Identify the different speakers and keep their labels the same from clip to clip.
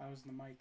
Speaker 1: that was the mic.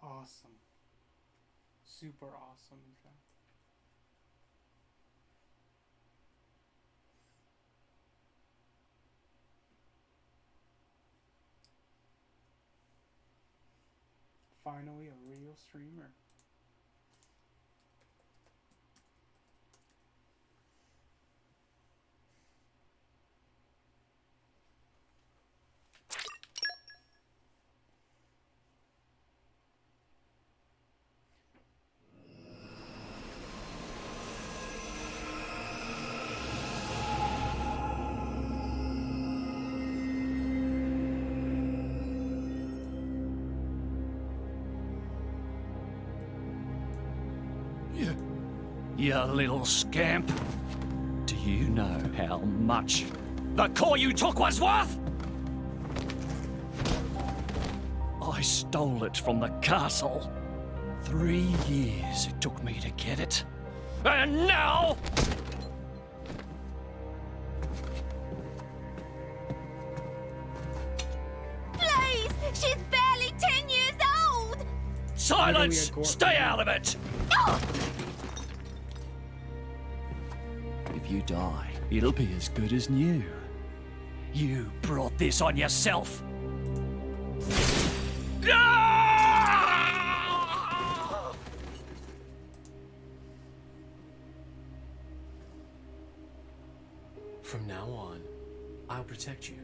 Speaker 1: Awesome. Super awesome, in fact. Finally, a real streamer.
Speaker 2: You little scamp. Do you know how much the core you took was worth? I stole it from the castle. 3 years it took me to get it. And now...
Speaker 3: Please! She's barely 10 years old!
Speaker 2: Silence! Stay out of it!
Speaker 3: Oh!
Speaker 2: If you die, it'll be as good as new. You brought this on yourself.
Speaker 4: From now on, I'll protect you.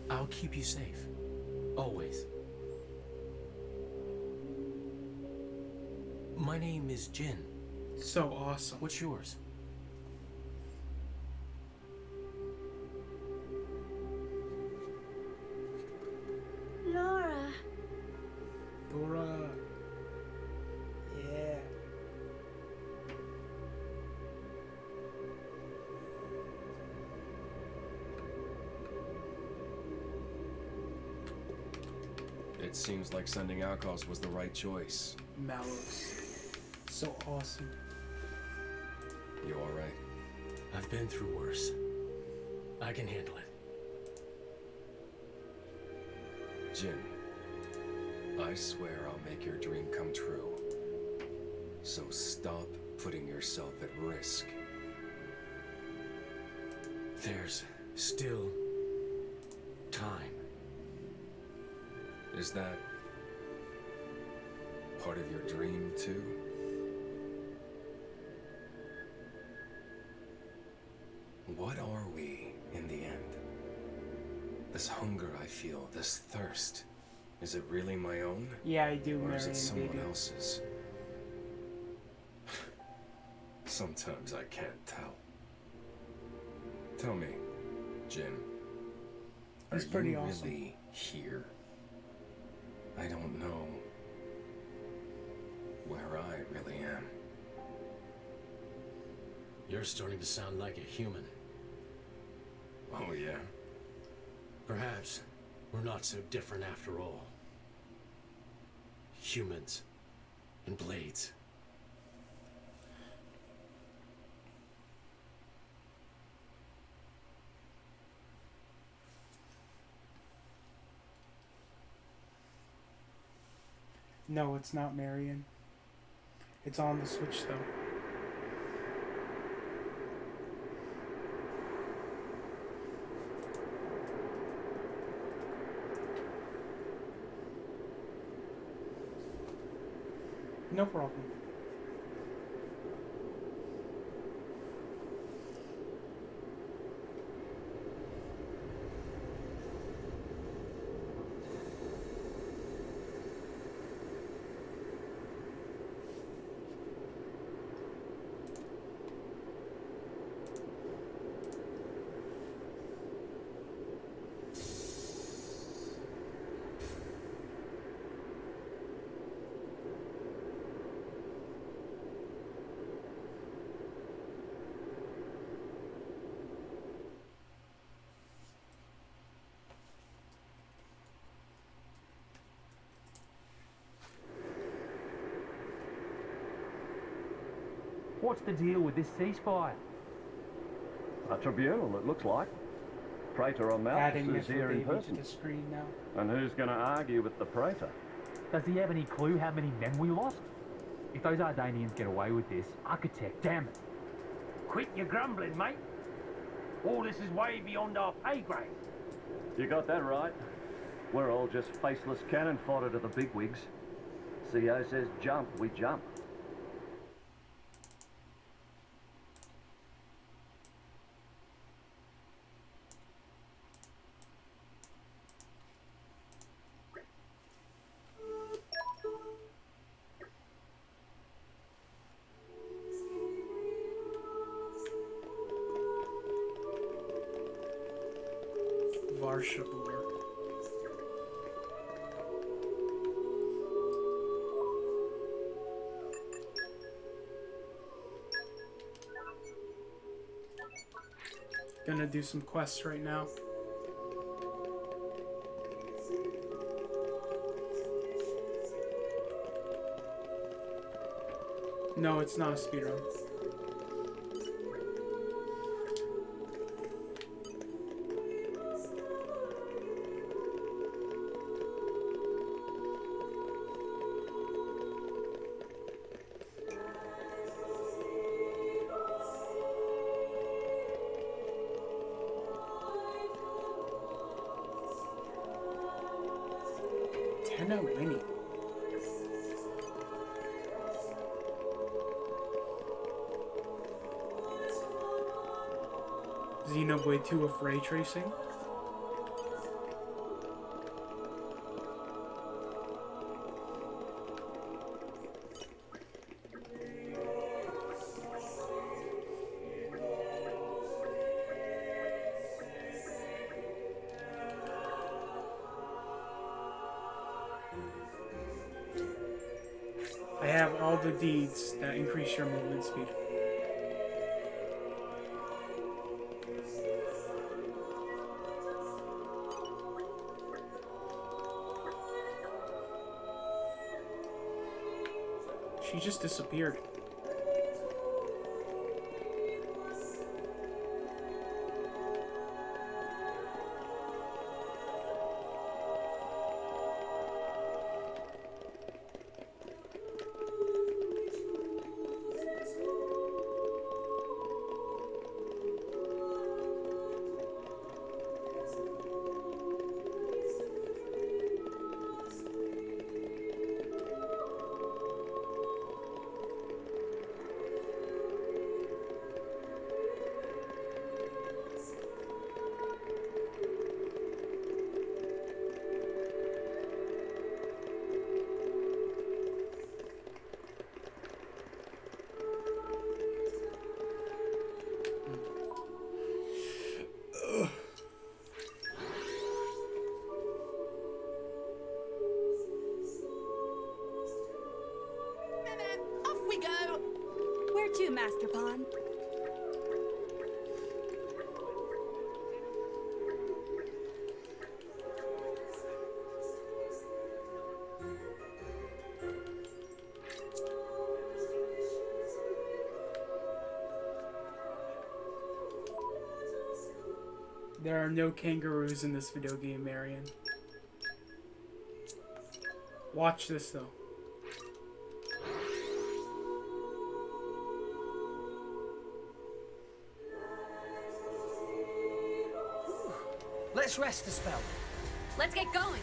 Speaker 4: I'll keep you safe. Always. My name is Jin.
Speaker 1: So awesome.
Speaker 4: What's yours?
Speaker 3: Laura.
Speaker 1: Dora. Yeah.
Speaker 5: It seems like sending outcasts was the right choice.
Speaker 1: Mallows. So awesome.
Speaker 5: You alright?
Speaker 4: I've been through worse. I can handle it.
Speaker 5: Jin, I swear I'll make your dream come true. So stop putting yourself at risk.
Speaker 4: There's still time.
Speaker 5: Is that part of your dream, too? What are we, in the end? This hunger I feel, this thirst, is it really my own?
Speaker 1: Yeah, I do,
Speaker 5: Or is it
Speaker 1: Marion,
Speaker 5: someone
Speaker 1: baby.
Speaker 5: else's? Sometimes I can't tell. Tell me, Jin, are
Speaker 1: He's pretty
Speaker 5: you
Speaker 1: awesome.
Speaker 5: really here? I don't know where I really am.
Speaker 4: You're starting to sound like a human.
Speaker 5: Oh, yeah?
Speaker 4: Perhaps we're not so different after all. Humans and blades.
Speaker 1: No, it's not Marion. It's on the Switch, though. No problem.
Speaker 6: What's the deal with this ceasefire?
Speaker 7: A tribunal, it looks like. Praetor on
Speaker 1: Adding
Speaker 7: Malthus is
Speaker 1: Mr.
Speaker 7: here in
Speaker 1: Baby to
Speaker 7: person.
Speaker 1: the screen now.
Speaker 7: And who's going to argue with the Praetor?
Speaker 6: Does he have any clue how many men we lost? If those Ardanians get away with this, Architect, damn it. Quit your grumbling, mate. All this is way beyond our pay grade.
Speaker 7: You got that right. We're all just faceless cannon fodder to the bigwigs. CO says jump, we jump.
Speaker 1: Varshabur. Gonna do some quests right now. No, it's not a speedrun. Tenno Winnie. Xenoblade 2 with ray tracing. I have all the deeds that increase your movement speed. She just disappeared.
Speaker 3: Off we go! Where to, Master Pawn?
Speaker 1: There are no kangaroos in this video game, Marion. Watch this, though.
Speaker 8: Let's rest a spell.
Speaker 3: Let's get going.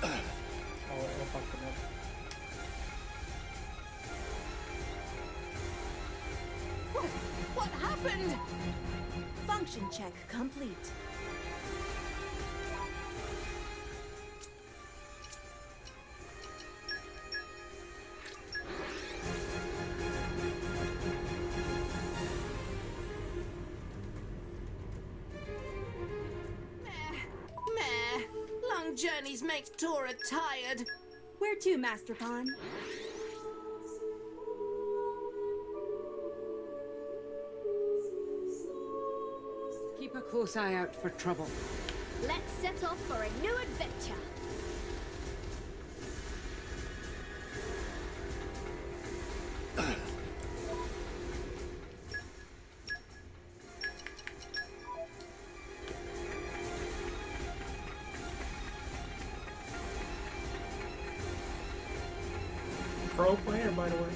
Speaker 1: I'll fuck them up.
Speaker 3: What happened? Function check complete. Meh. Long journeys make Tora tired. Where to, Master Pawn?
Speaker 9: Keep a close eye out for trouble.
Speaker 3: Let's set off for a new adventure.
Speaker 1: Pro player, by the way.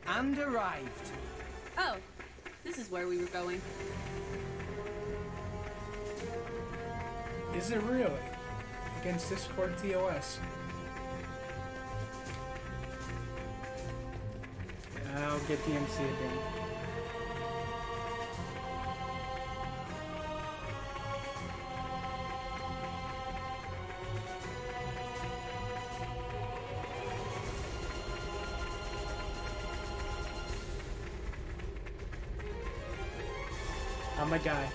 Speaker 8: And arrived.
Speaker 9: Oh, this is where we were going.
Speaker 1: Is it really? Against Discord TOS. I'll get DMC again. I'm a guy.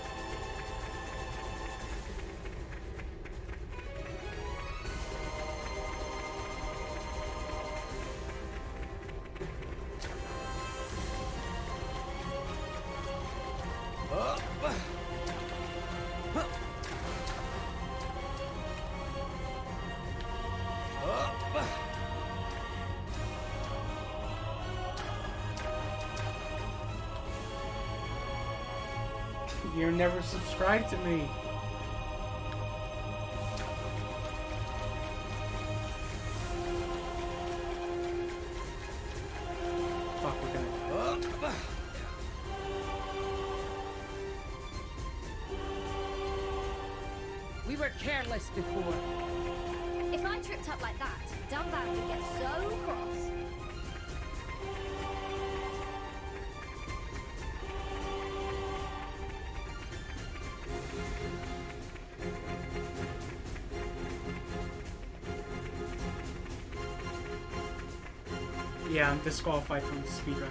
Speaker 1: You're never subscribed to me. Fuck, we're gonna...
Speaker 9: We were careless before.
Speaker 3: If I tripped up like that, Dumbo would get so cross.
Speaker 1: Yeah, I'm disqualified from the speedrun.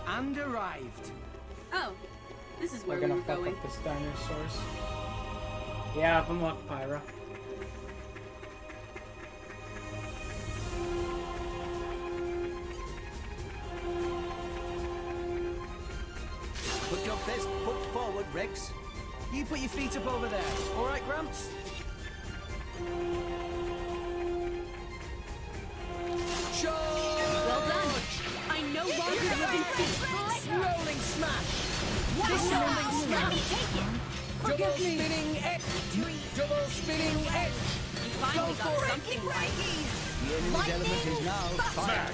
Speaker 8: And arrived.
Speaker 9: Oh, this is
Speaker 1: We're
Speaker 9: where we
Speaker 1: gonna
Speaker 9: were
Speaker 1: fuck
Speaker 9: going.
Speaker 1: up this dinosaurs. Yeah, I've unlocked Pyra.
Speaker 8: Put your best foot forward, Rex. You put your feet up over there. All right, Gramps?
Speaker 9: Well done. I no longer live in peace.
Speaker 8: Rolling smash.
Speaker 9: This
Speaker 8: rolling
Speaker 9: Let me
Speaker 8: smash.
Speaker 9: take it.
Speaker 8: Double spinning edge. Double spinning edge.
Speaker 9: You finally
Speaker 8: Go
Speaker 9: got
Speaker 8: for it.
Speaker 9: something right.
Speaker 8: The enemy's element is now fire.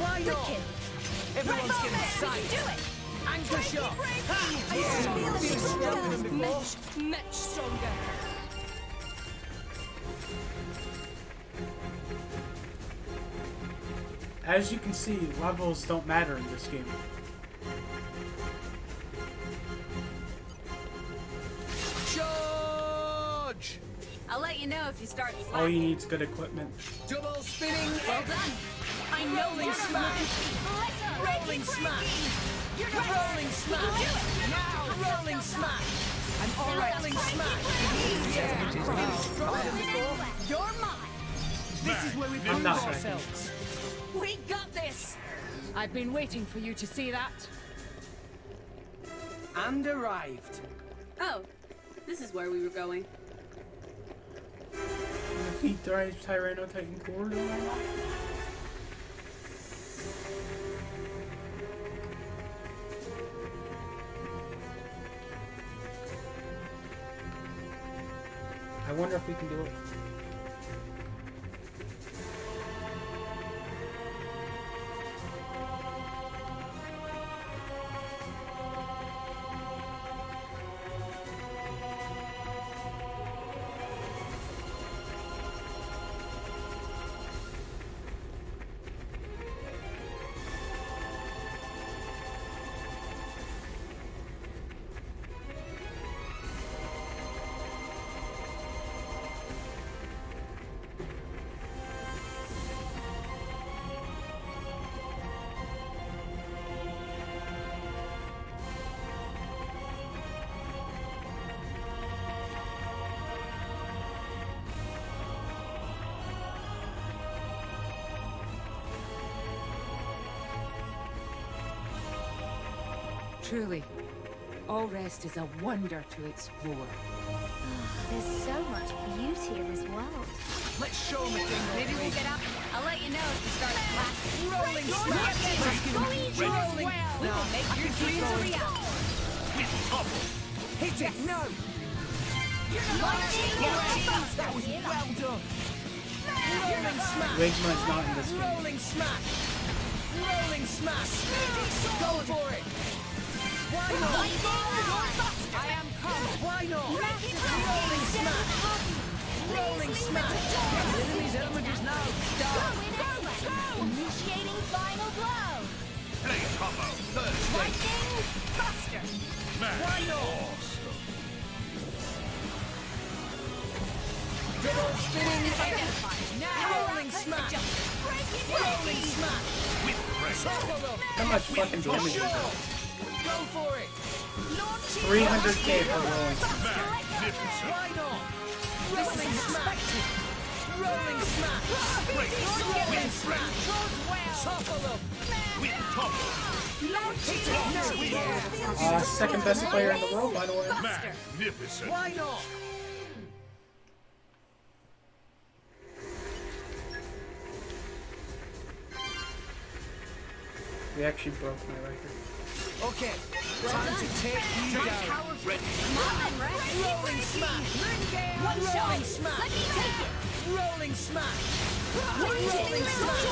Speaker 8: Why not? Everyone's getting sight.
Speaker 9: Do it.
Speaker 8: Anchor shot. Ha! Yeah, feels stronger than before.
Speaker 9: Much stronger.
Speaker 1: As you can see, levels don't matter in this game.
Speaker 8: Charge!
Speaker 9: I'll let you know if you start slacking.
Speaker 1: All you need is good equipment.
Speaker 8: Double spinning
Speaker 9: Well
Speaker 8: edge.
Speaker 9: done. I know
Speaker 8: Rolling
Speaker 9: longer
Speaker 8: smash.
Speaker 9: live in peace.
Speaker 8: Rolling smash. Rolling smash. Now rolling smash.
Speaker 9: I'm all right.
Speaker 8: Rolling smash. Yeah, feels stronger than before.
Speaker 9: You're mine.
Speaker 8: This is where we
Speaker 1: I'm
Speaker 8: prove
Speaker 1: not
Speaker 8: ourselves.
Speaker 9: We got this. I've been waiting for you to see that.
Speaker 8: And arrived.
Speaker 9: Oh, this is where we were going.
Speaker 1: Defeat Tyranno Titan Core. I wonder if we can do it.
Speaker 9: Truly, all rest is a wonder to explore.
Speaker 10: There's so much beauty in this world.
Speaker 8: Let's show them a thing.
Speaker 9: Maybe we'll get up. I'll let you know if you start slacking.
Speaker 8: Rolling smash. Rolling.
Speaker 9: We will make your dreams a reality.
Speaker 8: Hit it. No. That was well done. Rolling smash.
Speaker 1: Wigma's not in this game.
Speaker 8: Rolling smash. Rolling smash. Go for it. Why not?
Speaker 9: I am coming.
Speaker 8: Why not? Rolling smash. Rolling smash. The enemy's element is now down.
Speaker 10: Initiating final blow.
Speaker 8: Why not? Double spinning rolling smash. Rolling smash. Topple up.
Speaker 1: How much fucking damage is that?
Speaker 8: Go for it.
Speaker 1: 300k for rolling.
Speaker 8: Why not? Rolling smash. Rolling smash. Rolling smash. Topple up.
Speaker 1: Second best player in the world, by the way.
Speaker 2: Magnificent.
Speaker 8: Why not?
Speaker 1: We actually broke my record.
Speaker 8: Okay, time to take you down. Rolling smash. Rolling smash. Rolling smash. Rolling smash.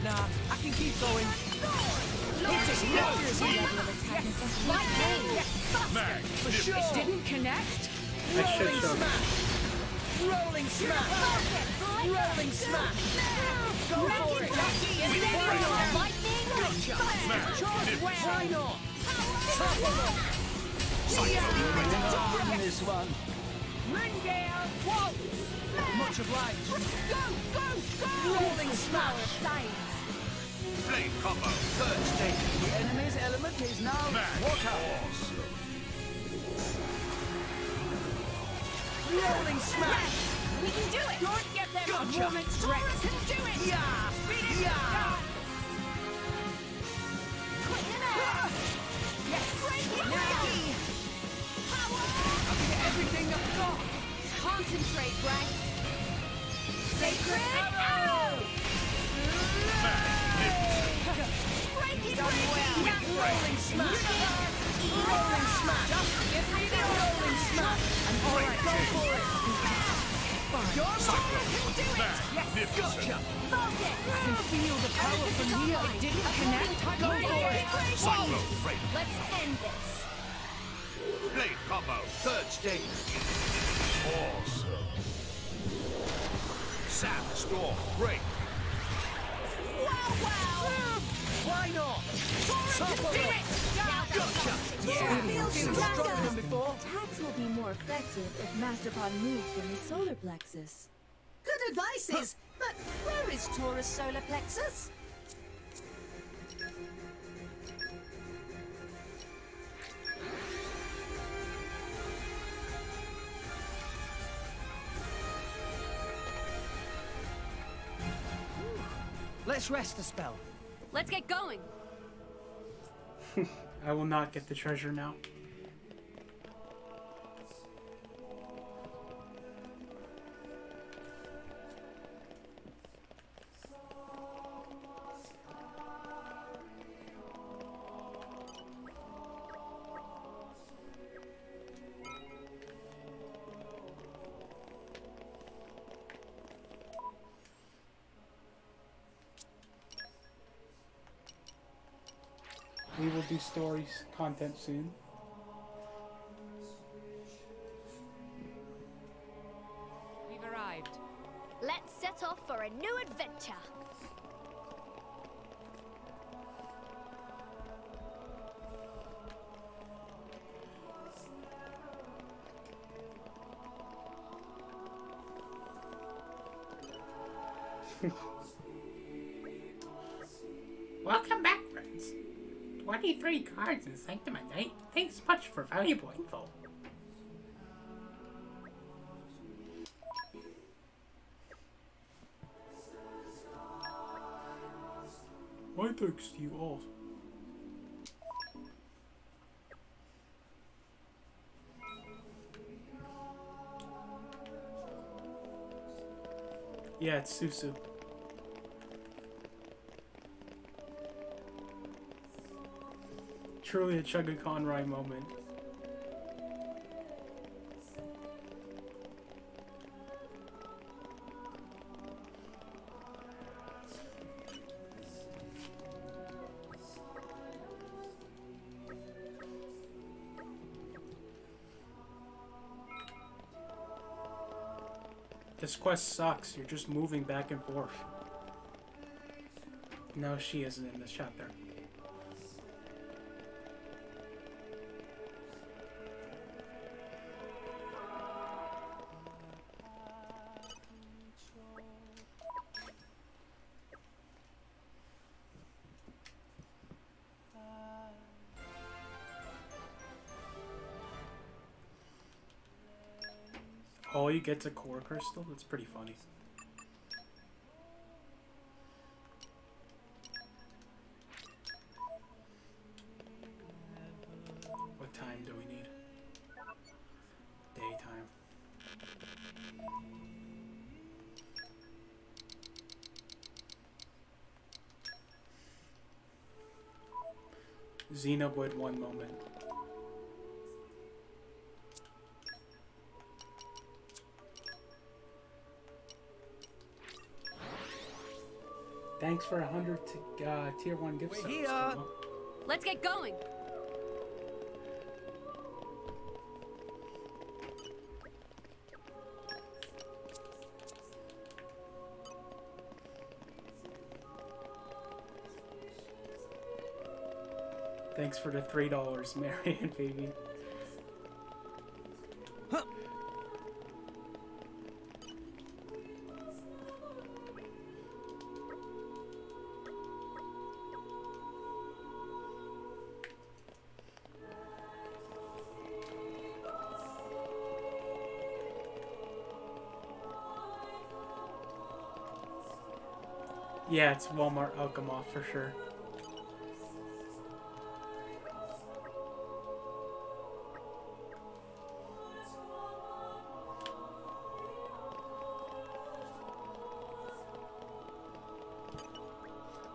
Speaker 8: Nah, I can keep going. Hit it. For sure.
Speaker 9: Didn't connect?
Speaker 1: I should
Speaker 8: Rolling
Speaker 1: show you.
Speaker 8: smash. Rolling smash. Rolling smash. Go for it. Why not? Gotcha. Charge well. Why not? Topple up. Win this one.
Speaker 9: Ringale, waltz!
Speaker 8: Much obliged.
Speaker 9: Go!
Speaker 8: Rolling smash.
Speaker 2: Blade combo.
Speaker 8: Third stage. The enemy's element is now water. Rolling smash.
Speaker 9: We can do it! Don't get them
Speaker 8: Gotcha.
Speaker 9: a moment's rest! Can do it!
Speaker 8: Yeah.
Speaker 9: Beat it!
Speaker 8: Yeah.
Speaker 9: Yes! Break it
Speaker 8: Now.
Speaker 9: down!
Speaker 8: I'll give it everything I've got.
Speaker 9: Concentrate, Bryce! Sacred
Speaker 8: Arrow.
Speaker 9: Break it!
Speaker 8: Done well. Rolling smash. Rolling smash.
Speaker 9: Give me the
Speaker 8: Rolling smash. All right, go for it. You're
Speaker 9: can do it!
Speaker 8: Yes, gotcha.
Speaker 9: I
Speaker 8: can feel the power from here.
Speaker 9: It didn't connect.
Speaker 8: Go for it.
Speaker 2: Cyclone Freight.
Speaker 10: Let's end this.
Speaker 2: Blade combo. Third stage. Awesome. Sandstorm break.
Speaker 8: Why not? Topple
Speaker 9: Do
Speaker 8: up.
Speaker 9: it!
Speaker 8: Gotcha. Yeah, feeling stronger than before.
Speaker 10: Attacks will be more effective if Masterpod moves from the solar plexus.
Speaker 3: Good advices, but where is Taurus solar plexus?
Speaker 8: Let's rest a spell.
Speaker 9: Let's get going!
Speaker 1: I will not get the treasure now. We will do stories content soon.
Speaker 9: We've arrived.
Speaker 10: Let's set off for a new adventure.
Speaker 1: Welcome back, friends. 23 cards in Sanctum at Night. Thanks much for valuable info. Why thanks to you all. Yeah, it's Susu. Truly a Chugga-Conroy moment. This quest sucks. You're just moving back and forth. No, she isn't in this chapter.
Speaker 11: all you get's a core crystal? That's pretty funny. What time do we need? Daytime. Xenoblade one moment. Thanks for 100 tier 1 gift subs.
Speaker 8: Let's get going.
Speaker 11: Thanks for the $3, Marion, baby. Yeah, it's Walmart Alchemov for sure.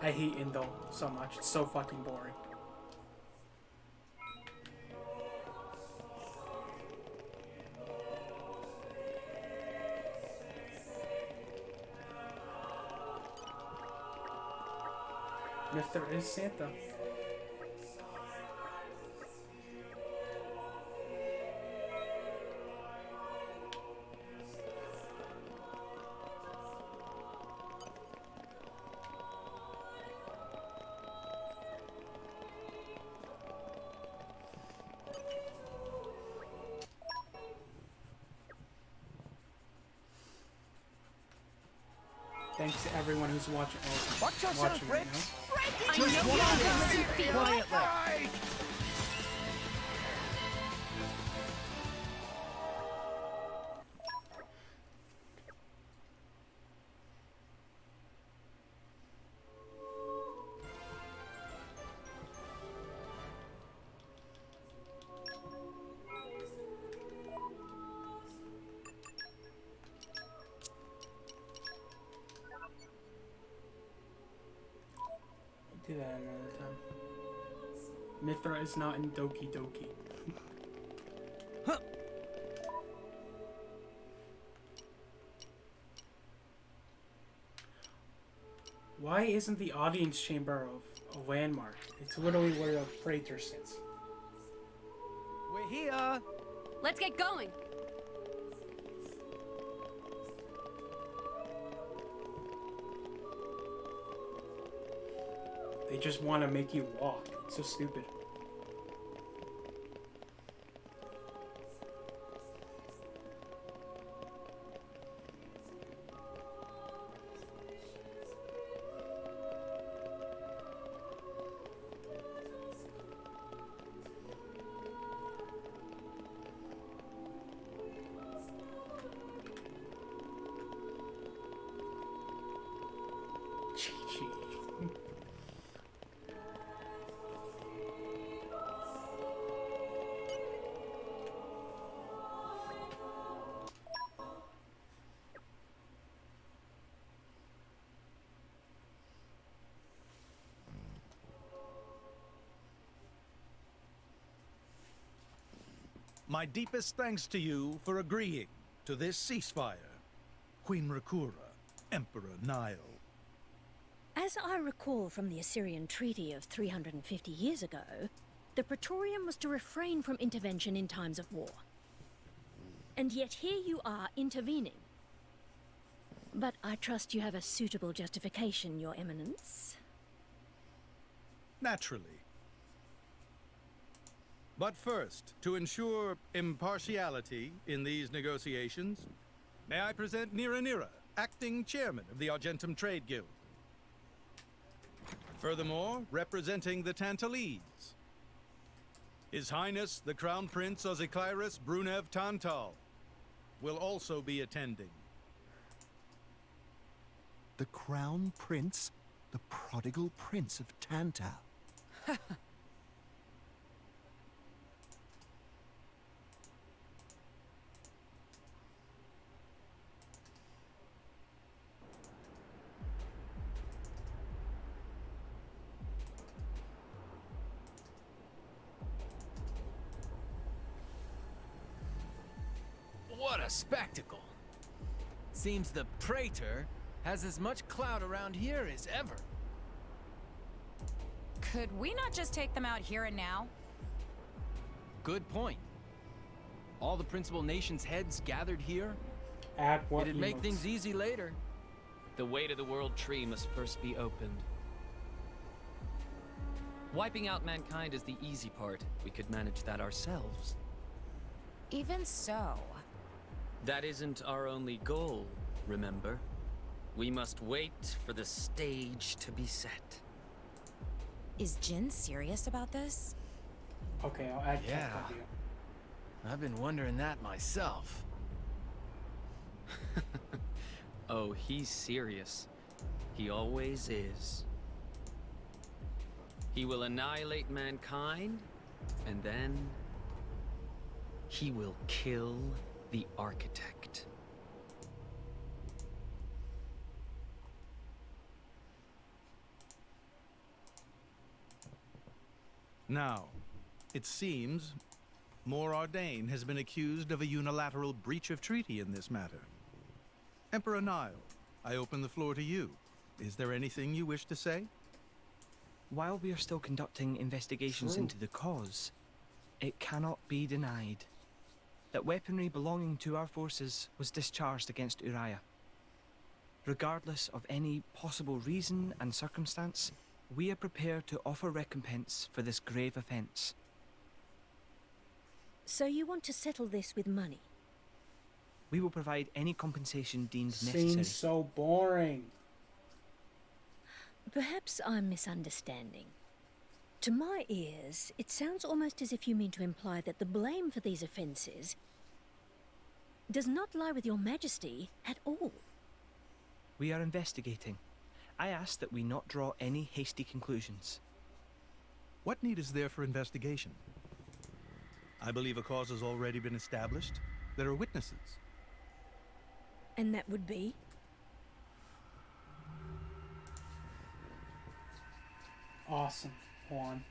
Speaker 11: I hate Indol so much. It's so fucking boring. And if there is Santa. Thanks to everyone who's watching.
Speaker 8: Watch yourself,
Speaker 11: watching right
Speaker 8: Fritz.
Speaker 11: now.
Speaker 8: Just quietly.
Speaker 11: Do that another time. Mithra is not in Doki Doki. Why isn't the audience chamber of a landmark? It's literally where the praetor sits.
Speaker 8: We're here. Let's get going.
Speaker 11: They just want to make you walk. It's so stupid.
Speaker 12: My deepest thanks to you for agreeing to this ceasefire. Queen Rakura, Emperor Nile.
Speaker 13: As I recall from the Assyrian treaty of 350 years ago, the Praetorium was to refrain from intervention in times of war. And yet here you are intervening. But I trust you have a suitable justification, Your Eminence.
Speaker 12: Naturally. But first, to ensure impartiality in these negotiations, may I present Nira, acting chairman of the Argentum Trade Guild. Furthermore, representing the Tantalese, His Highness the Crown Prince Ozikairis Brunev Tantal, will also be attending.
Speaker 14: The Crown Prince? The prodigal prince of Tantal.
Speaker 15: What a spectacle! Seems the Praetor has as much clout around here as ever.
Speaker 16: Could we not just take them out here and now?
Speaker 15: Good point. All the principal nations' heads gathered here?
Speaker 11: Add what
Speaker 15: It'd make
Speaker 11: emotes?
Speaker 15: things easy later.
Speaker 17: The way to the world tree must first be opened. Wiping out mankind is the easy part. We could manage that ourselves.
Speaker 16: Even so.
Speaker 17: That isn't our only goal, remember? We must wait for the stage to be set.
Speaker 16: Is Jin serious about this?
Speaker 11: Okay, I'll add
Speaker 15: Yeah.
Speaker 11: cat copy.
Speaker 15: I've been wondering that myself.
Speaker 17: Oh, he's serious. He always is. He will annihilate mankind, and then he will kill the architect.
Speaker 12: Now, it seems Mor Ardain has been accused of a unilateral breach of treaty in this matter. Emperor Nile, I open the floor to you. Is there anything you wish to say?
Speaker 18: While we are still conducting investigations into the cause, it cannot be denied that weaponry belonging to our forces was discharged against Uriah. Regardless of any possible reason and circumstance, we are prepared to offer recompense for this grave offense.
Speaker 13: So you want to settle this with money?
Speaker 18: We will provide any compensation deemed necessary.
Speaker 11: Seems so boring.
Speaker 13: Perhaps I'm misunderstanding. To my ears, it sounds almost as if you mean to imply that the blame for these offences does not lie with your Majesty at all.
Speaker 18: We are investigating. I ask that we not draw any hasty conclusions.
Speaker 12: What need is there for investigation? I believe a cause has already been established. There are witnesses.
Speaker 13: And that would be?
Speaker 11: Awesome, Juan.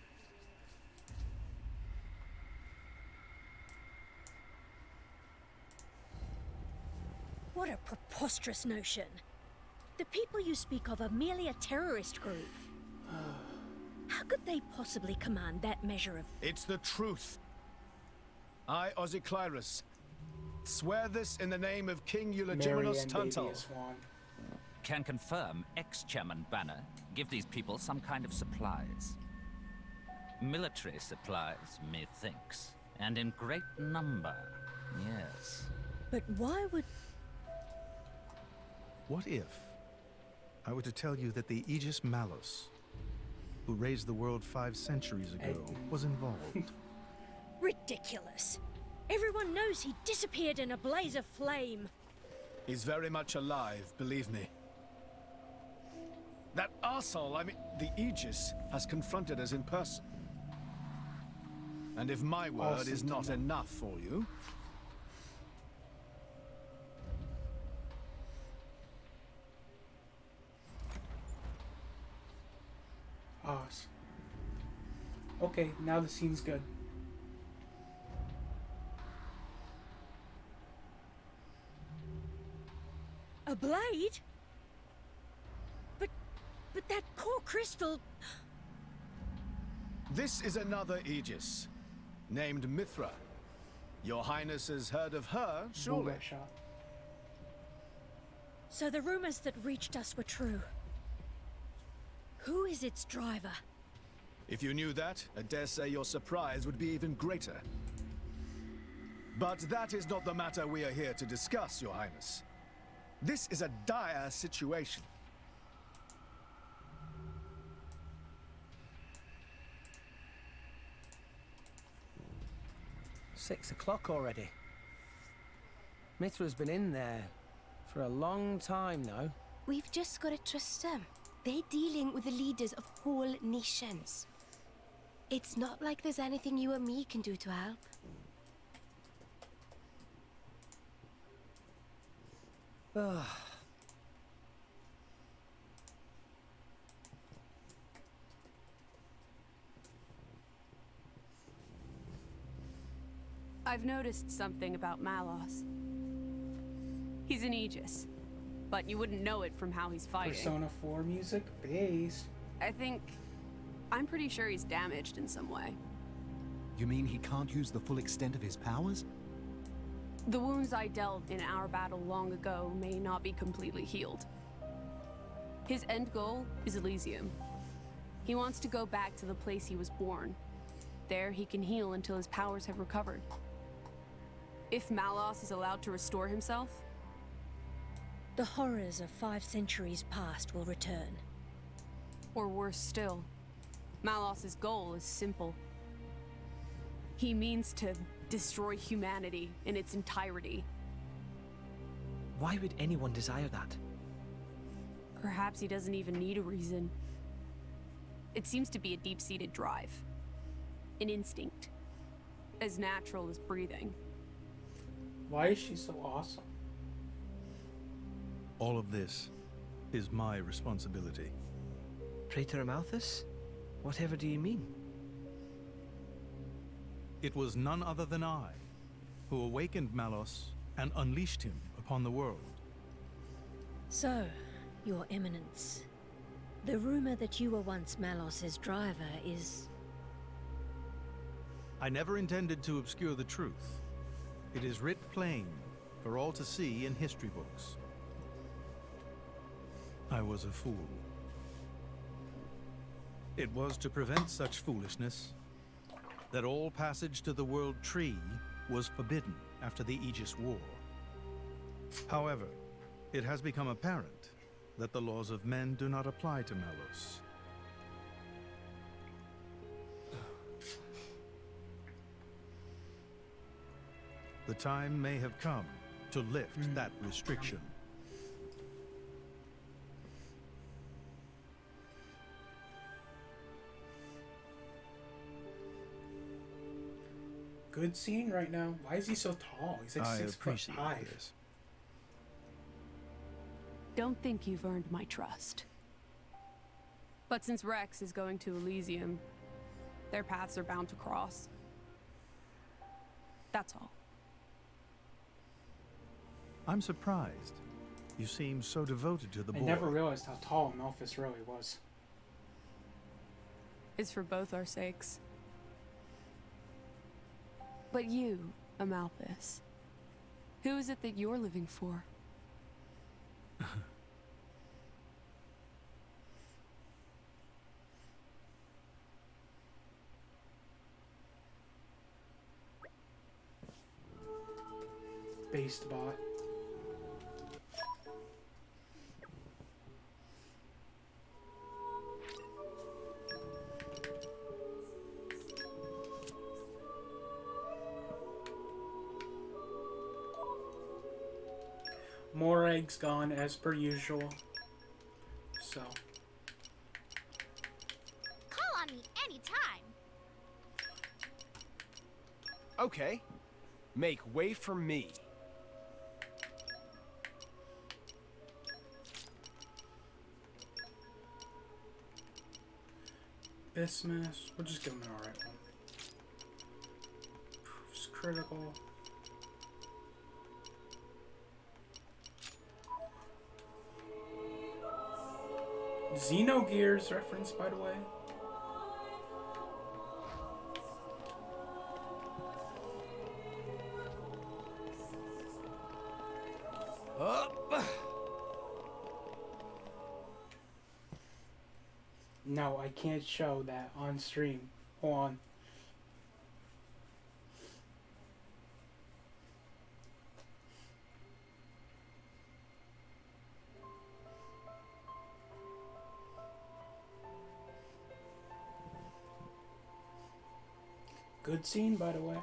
Speaker 13: What a preposterous notion. The people you speak of are merely a terrorist group. How could they possibly command that measure of...
Speaker 19: It's the truth. I, Ozyclyrus, swear this in the name of King Eulogimenos Tantal.
Speaker 20: Can confirm ex-Chairman Banner give these people some kind of supplies. Military supplies, methinks. And in great number, yes.
Speaker 13: But why would...
Speaker 12: What if I were to tell you that the Aegis Malus, who raised the world 5 centuries ago, was involved?
Speaker 13: Ridiculous. Everyone knows he disappeared in a blaze of flame.
Speaker 19: He's very much alive, believe me. That arsehole, I mean, the Aegis, has confronted us in person. And if my word is not enough for you...
Speaker 11: Awesome. Okay, now the scene's good.
Speaker 13: A blade? But that core crystal...
Speaker 19: This is another Aegis, named Mithra. Your Highness has heard of her, surely?
Speaker 13: So the rumors that reached us were true. Who is its driver?
Speaker 19: If you knew that, I dare say your surprise would be even greater. But that is not the matter we are here to discuss, Your Highness. This is a dire situation.
Speaker 21: "6 o'clock already. Mithra's been in there for a long time now.
Speaker 22: We've just got to trust them. They're dealing with the leaders of whole nations. It's not like there's anything you or me can do to help.
Speaker 21: Ugh.
Speaker 23: I've noticed something about Malos. He's an Aegis, but you wouldn't know it from how he's fighting.
Speaker 11: Persona 4 music, bass.
Speaker 23: I'm pretty sure he's damaged in some way.
Speaker 14: You mean he can't use the full extent of his powers?
Speaker 23: The wounds I dealt in our battle long ago may not be completely healed. His end goal is Elysium. He wants to go back to the place he was born. There he can heal until his powers have recovered. If Malos is allowed to restore himself,
Speaker 13: the horrors of 5 centuries past will return.
Speaker 23: Or worse still, Malos's goal is simple. He means to destroy humanity in its entirety.
Speaker 18: Why would anyone desire that?
Speaker 23: Perhaps he doesn't even need a reason. It seems to be a deep-seated drive. An instinct. As natural as breathing.
Speaker 11: Why is she so awesome?
Speaker 12: All of this is my responsibility.
Speaker 18: Praetor Amalthus? Whatever do you mean?
Speaker 12: It was none other than I who awakened Malos and unleashed him upon the world.
Speaker 13: So, Your Eminence, the rumor that you were once Malos's driver is...
Speaker 12: I never intended to obscure the truth. It is writ plain for all to see in history books. I was a fool. It was to prevent such foolishness that all passage to the World Tree was forbidden after the Aegis War. However, it has become apparent that the laws of men do not apply to Malos. The time may have come to lift that restriction.
Speaker 11: Good scene right now. Why is he so tall? He's like 6'5".
Speaker 12: This.
Speaker 23: Don't think you've earned my trust. But since Rex is going to Elysium, their paths are bound to cross. That's all.
Speaker 12: I'm surprised. You seem so devoted to the boy.
Speaker 11: I never realized how tall Amalthus really was.
Speaker 23: It's for both our sakes. But you, Amalthus, who is it that you're living for?
Speaker 11: Based bot. More eggs gone as per usual. So.
Speaker 8: Call on me anytime.
Speaker 24: Okay. Make way for me.
Speaker 11: Bismuth. We'll just give him an alright one. Proofs critical. Xenogears reference, by the way. No, I can't show that on stream. Hold on. Good scene, by the way.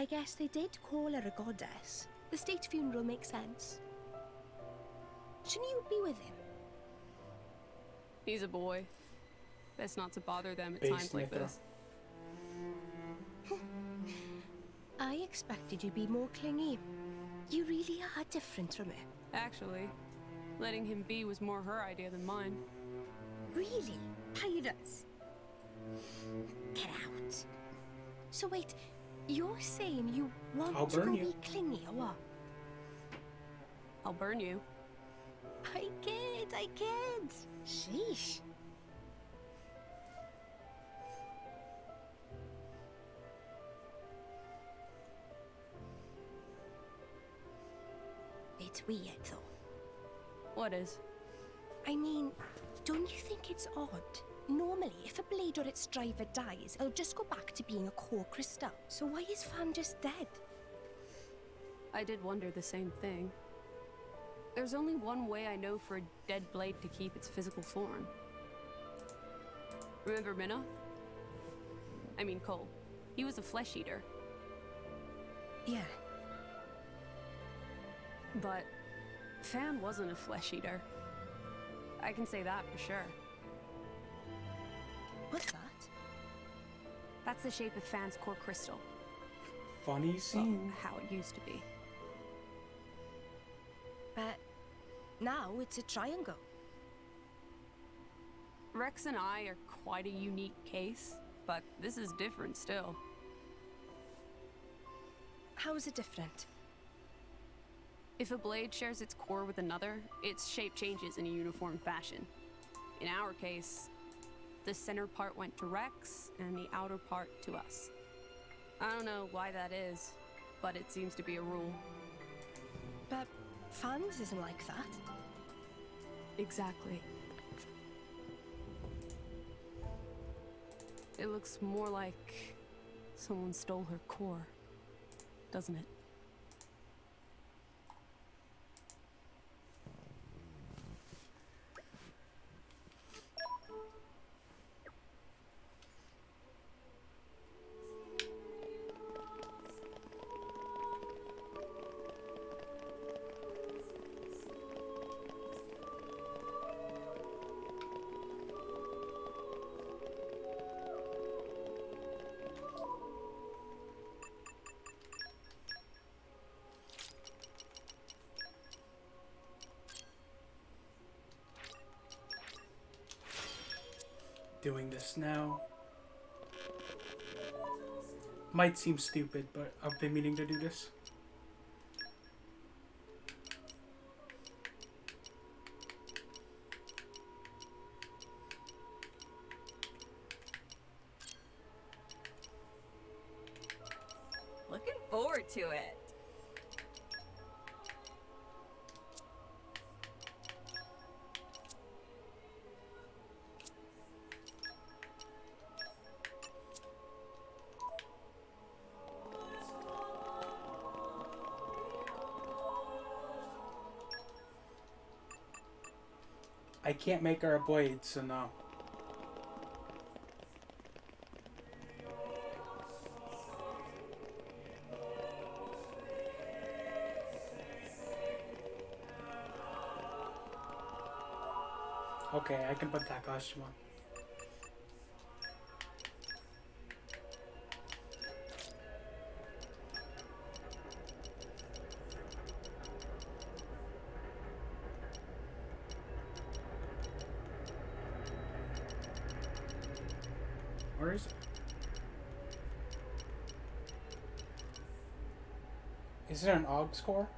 Speaker 22: I guess they did call her a goddess. The state funeral makes sense. Shouldn't you be with him?
Speaker 23: He's a boy. Best not to bother them at
Speaker 11: Base
Speaker 23: times like
Speaker 11: Nithra.
Speaker 23: this.
Speaker 22: I expected you'd be more clingy. You really are different from her.
Speaker 23: Actually, letting him be was more her idea than mine.
Speaker 22: Really? Pirates? Get out. So wait, you're saying you want
Speaker 11: I'll
Speaker 22: to
Speaker 11: burn
Speaker 22: go
Speaker 11: you.
Speaker 22: be clingy or what?
Speaker 23: I'll burn you.
Speaker 22: I kid. Sheesh. It's weird though.
Speaker 23: What is?
Speaker 22: I mean, don't you think it's odd? Normally, if a blade or its driver dies, it'll just go back to being a core crystal. So why is Fan just dead?
Speaker 23: I did wonder the same thing. There's only one way I know for a dead blade to keep its physical form. Remember Minoth? I mean Cole. He was a flesh eater.
Speaker 22: Yeah.
Speaker 23: But Fan wasn't a flesh eater. I can say that for sure.
Speaker 22: What's that?
Speaker 23: That's the shape of Fan's core crystal.
Speaker 11: Funny scene.
Speaker 23: Well, how it used to be.
Speaker 22: But now it's a triangle.
Speaker 23: Rex and I are quite a unique case, but this is different still.
Speaker 22: How is it different?
Speaker 23: If a blade shares its core with another, its shape changes in a uniform fashion. In our case, the center part went to Rex, and the outer part to us. I don't know why that is, but it seems to be a rule.
Speaker 22: But Fans isn't like that.
Speaker 23: Exactly. It looks more like someone stole her core, doesn't it?
Speaker 11: Doing this now. Might seem stupid, but I've been meaning to do this.
Speaker 4: Looking forward to it.
Speaker 11: I can't make her a blade, so no. Okay, I can put that costume on. Where is it? Is there an aux core?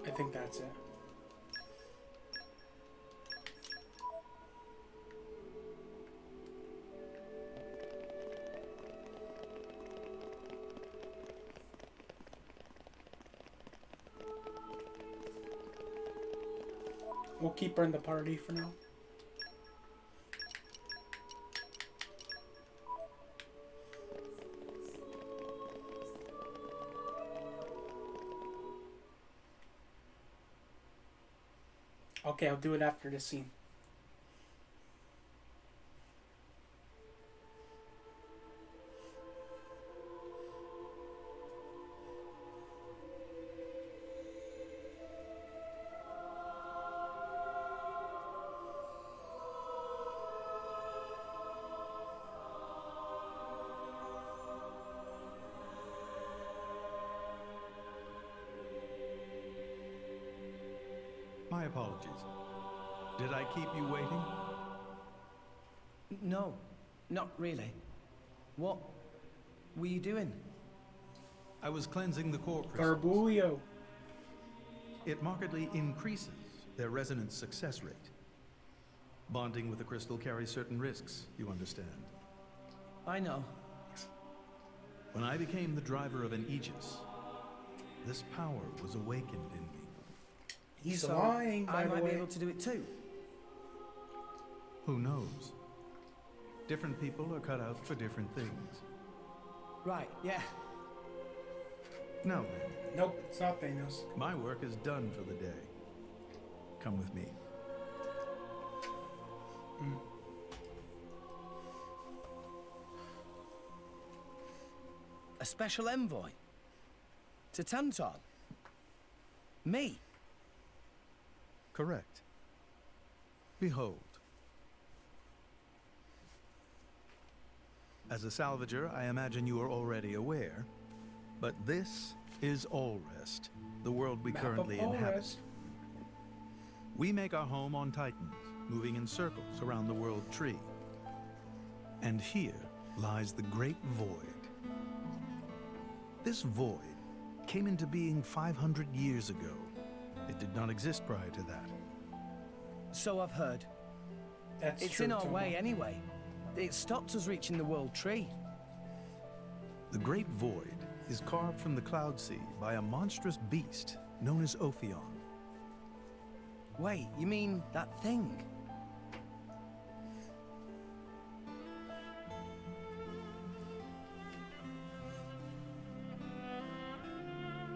Speaker 11: I think that's it. We'll keep her in the party for now. Okay, I'll do it after this scene.
Speaker 12: My apologies. Did I keep you waiting?
Speaker 4: No, not really. What were you doing?
Speaker 12: I was cleansing the core
Speaker 11: Garbulio.
Speaker 12: It markedly increases their resonance success rate. Bonding with the crystal carries certain risks, you understand.
Speaker 4: I know.
Speaker 12: When I became the driver of an Aegis, this power was awakened in me.
Speaker 11: He's
Speaker 4: So
Speaker 11: lying, by
Speaker 4: I
Speaker 11: the
Speaker 4: might
Speaker 11: way.
Speaker 4: be able to do it too.
Speaker 12: Who knows? Different people are cut out for different things.
Speaker 4: Right, yeah.
Speaker 12: Now then.
Speaker 11: Nope, it's not Thanos.
Speaker 12: My work is done for the day. Come with me.
Speaker 4: A special envoy? To Tantal? Me?
Speaker 12: Correct. Behold. As a salvager, I imagine you are already aware, but this is Allrest, the world we
Speaker 11: Map
Speaker 12: currently
Speaker 11: of
Speaker 12: inhabit.
Speaker 11: Allrest.
Speaker 12: We make our home on Titans, moving in circles around the world tree. And here lies the Great Void. This void came into being 500 years ago. It did not exist prior to that.
Speaker 4: So I've heard.
Speaker 11: That's
Speaker 4: It's
Speaker 11: true,
Speaker 4: in our
Speaker 11: Tomo.
Speaker 4: way anyway. It stopped us reaching the world tree.
Speaker 12: The Great Void is carved from the Cloud Sea by a monstrous beast known as Ophion.
Speaker 4: Wait, you mean that thing?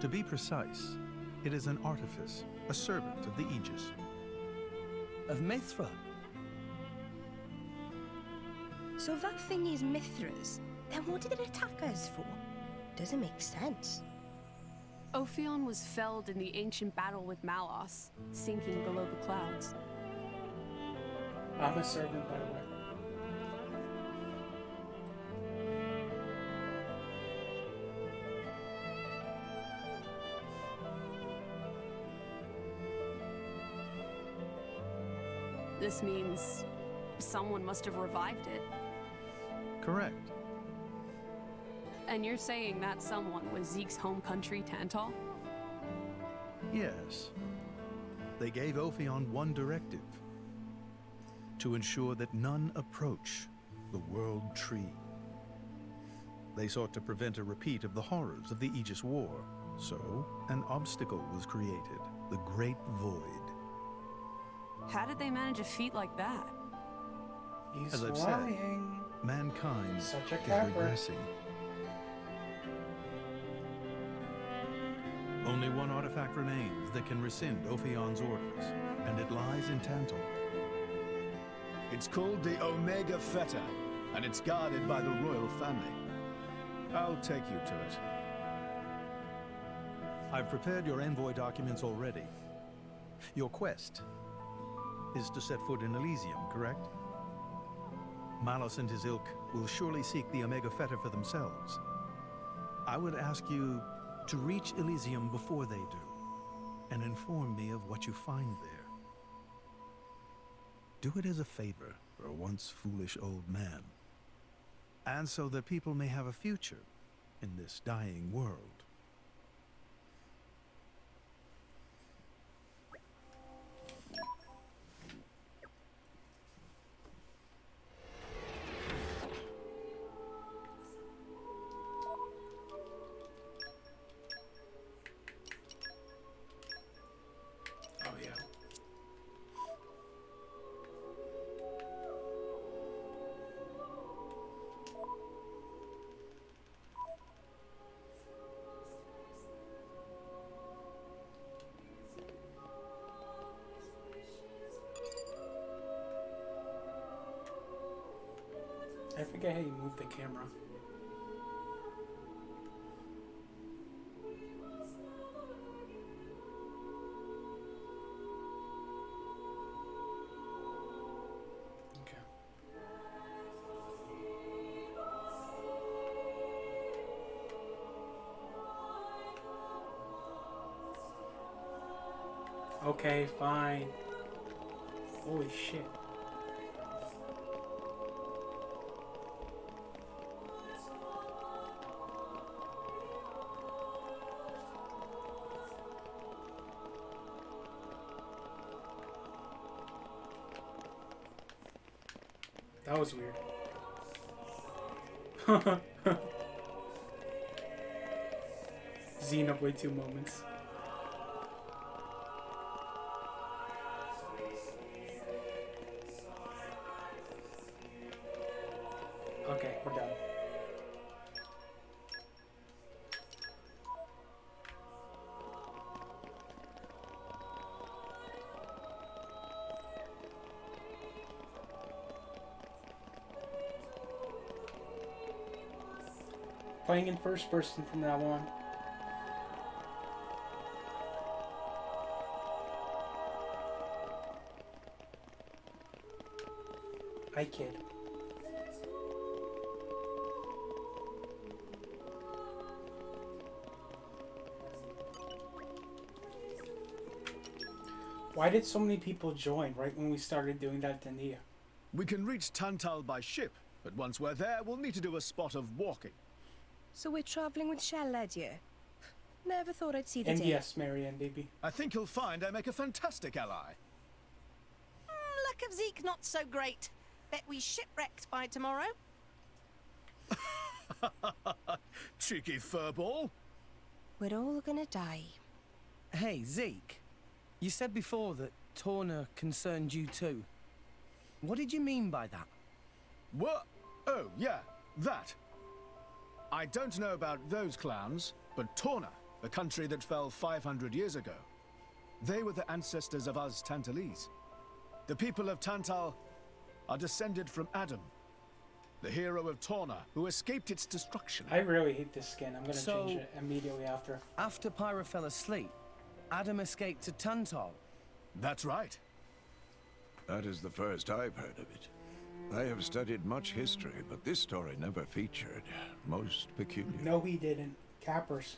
Speaker 12: To be precise, it is an artifice, a servant of the Aegis.
Speaker 4: Of Mithra?
Speaker 22: So that thing is Mithra's. Then what did it attack us for? Doesn't make sense.
Speaker 23: Ophion was felled in the ancient battle with Malos, sinking below the clouds.
Speaker 11: I'm a servant, by the way.
Speaker 23: This means someone must have revived it.
Speaker 12: Correct.
Speaker 23: And you're saying that someone was Zeke's home country, Tantal?
Speaker 12: Yes. They gave Ophion one directive: to ensure that none approach the World Tree. They sought to prevent a repeat of the horrors of the Aegis War, so an obstacle was created, the Great Void.
Speaker 23: How did they manage a feat like that?
Speaker 11: He's
Speaker 12: As I've
Speaker 11: lying.
Speaker 12: said, mankind
Speaker 11: Such a
Speaker 12: is
Speaker 11: capper.
Speaker 12: regressing. Only one artifact remains that can rescind Ophion's orders, and it lies in Tantal.
Speaker 19: It's called the Omega Feta, and it's guarded by the royal family. I'll take you to it.
Speaker 12: I've prepared your envoy documents already. Your quest is to set foot in Elysium, correct? Malos and his ilk will surely seek the Omega Feta for themselves. I would ask you to reach Elysium before they do, and inform me of what you find there. Do it as a favor for a once foolish old man, and so that people may have a future in this dying world.
Speaker 11: Oh, yeah. forget how you move the camera. Okay, fine. Holy shit. That was weird. Xenoblade 2 moments. Okay, we're done. Playing in first person from now on. I kid. Why did so many people join right when we started doing that to Nia?
Speaker 19: We can reach Tantal by ship, but once we're there, we'll need to do a spot of walking.
Speaker 22: So we're traveling with Shell led you? Never thought I'd see the
Speaker 11: And
Speaker 22: day.
Speaker 11: yes, Marianne, baby.
Speaker 19: I think you'll find I make a fantastic ally.
Speaker 3: Luck of Zeke not so great. Bet we shipwrecked by tomorrow.
Speaker 19: Cheeky furball.
Speaker 22: We're all gonna die.
Speaker 18: Hey, Zeke. You said before that Torna concerned you too. What did you mean by that?
Speaker 19: What? Oh, yeah, that. I don't know about those clans, but Torna, the country that fell 500 years ago, they were the ancestors of us Tantalese. The people of Tantal are descended from Adam, the hero of Torna, who escaped its destruction.
Speaker 11: I really hate this skin. I'm gonna change it immediately after.
Speaker 18: After Pyra fell asleep, Adam escaped to Tantal.
Speaker 19: That's right.
Speaker 2: That is the first I've heard of it. I have studied much history, but this story never featured. Most peculiar.
Speaker 11: No, he didn't. Cappers.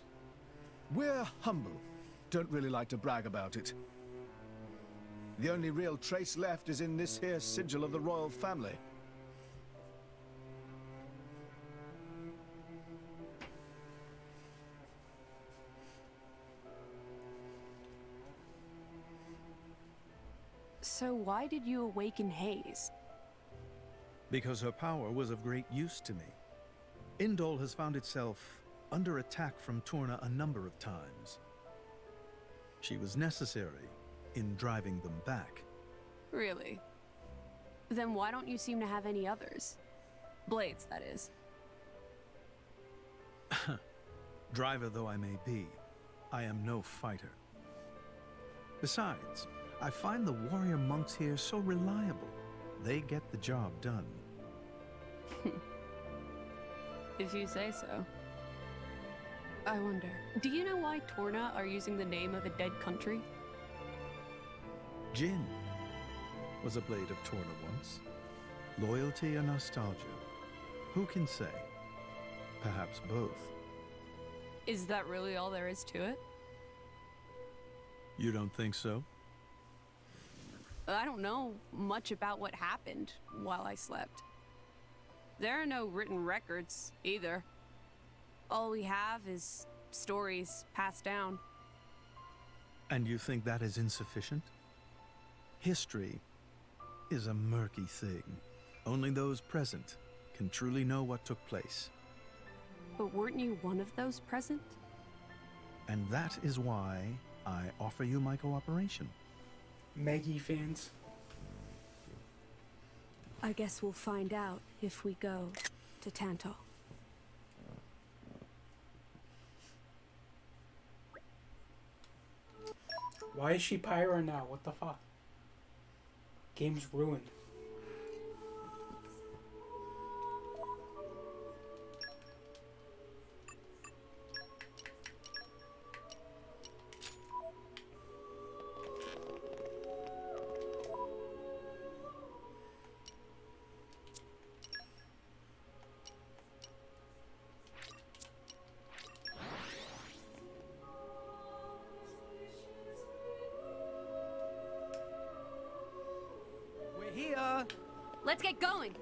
Speaker 19: We're humble. Don't really like to brag about it. The only real trace left is in this here sigil of the royal family.
Speaker 23: So why did you awaken Hayes?
Speaker 12: Because her power was of great use to me. Indol has found itself under attack from Torna a number of times. She was necessary in driving them back.
Speaker 23: Really? Then why don't you seem to have any others? Blades, that is.
Speaker 12: Driver though I may be, I am no fighter. Besides, I find the warrior monks here so reliable. They get the job done.
Speaker 23: If you say so. I wonder, do you know why Torna are using the name of a dead country?
Speaker 12: Jin was a blade of Torna once. Loyalty or nostalgia? Who can say? Perhaps both.
Speaker 23: Is that really all there is to it?
Speaker 12: You don't think so?
Speaker 23: I don't know much about what happened while I slept. There are no written records, either. All we have is stories passed down.
Speaker 12: And you think that is insufficient? History is a murky thing. Only those present can truly know what took place.
Speaker 23: But weren't you one of those present?
Speaker 12: And that is why I offer you my cooperation.
Speaker 11: Maggie fans.
Speaker 23: I guess we'll find out if we go to Tantal.
Speaker 11: Why is she Pyra now? What the fuck? Game's ruined.
Speaker 23: Let's get going.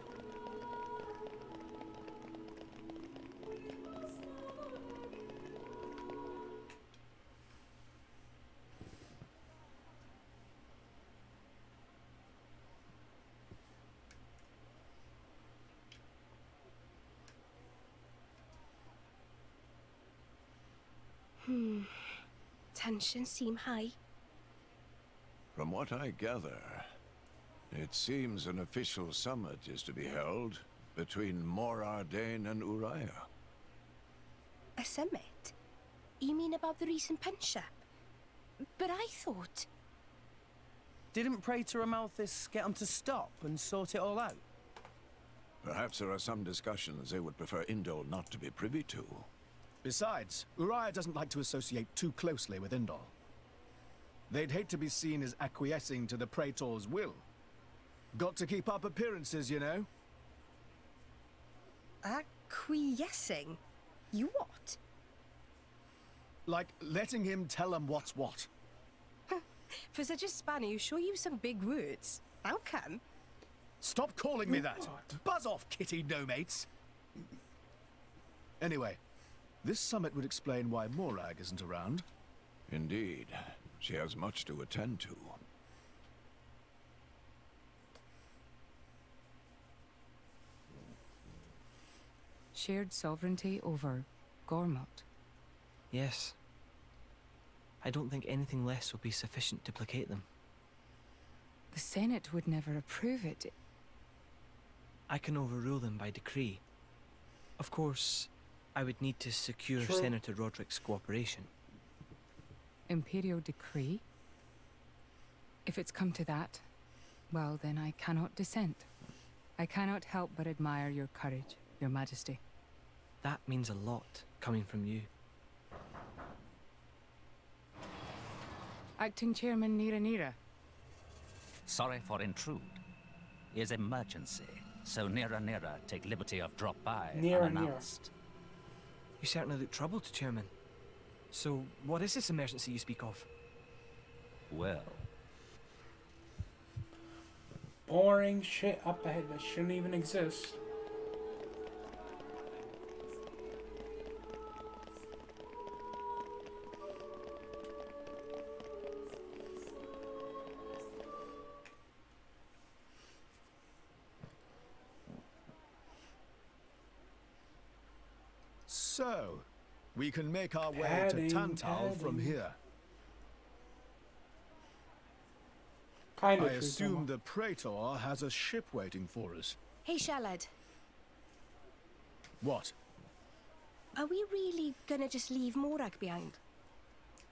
Speaker 22: Tensions seem high.
Speaker 2: From what I gather, it seems an official summit is to be held between Morardain and Uriah.
Speaker 22: A summit? You mean about the recent punch-up? But I thought...
Speaker 4: Didn't Praetor Amalthus get him to stop and sort it all out?
Speaker 2: Perhaps there are some discussions they would prefer Indol not to be privy to.
Speaker 19: Besides, Uriah doesn't like to associate too closely with Indol. They'd hate to be seen as acquiescing to the Praetor's will. Got to keep up appearances, you know.
Speaker 22: Acquiescing? You what?
Speaker 19: Like letting him tell them what's what.
Speaker 22: For such a spanner, you sure use some big words. How come?
Speaker 19: Stop calling me that! Buzz off, kitty no-mates! Anyway, this summit would explain why Morag isn't around.
Speaker 2: Indeed. She has much to attend to.
Speaker 5: Shared sovereignty over Gormott.
Speaker 18: Yes. I don't think anything less will be sufficient to placate them.
Speaker 5: The Senate would never approve it.
Speaker 18: I can overrule them by decree. Of course, I would need to secure
Speaker 11: True.
Speaker 18: Senator Roderick's cooperation.
Speaker 5: Imperial decree? If it's come to that, well then I cannot dissent. I cannot help but admire your courage, Your Majesty.
Speaker 18: That means a lot, coming from you.
Speaker 5: Acting Chairman Nira Nira.
Speaker 20: Sorry for intrude. Is emergency, so Nira Nira take liberty of drop by
Speaker 11: Nira
Speaker 20: unannounced.
Speaker 18: You certainly look troubled, Chairman. So, what is this emergency you speak of?
Speaker 20: Well,
Speaker 11: Boring shit up ahead that shouldn't even exist.
Speaker 19: So, we can make our way
Speaker 11: Adding,
Speaker 19: to Tantal from
Speaker 11: adding.
Speaker 19: here.
Speaker 11: Kind of
Speaker 19: I
Speaker 11: true,
Speaker 19: assume
Speaker 11: Thomas.
Speaker 19: the Praetor has a ship waiting for us.
Speaker 22: Hey, Shalad.
Speaker 19: What?
Speaker 22: Are we really gonna just leave Morag behind?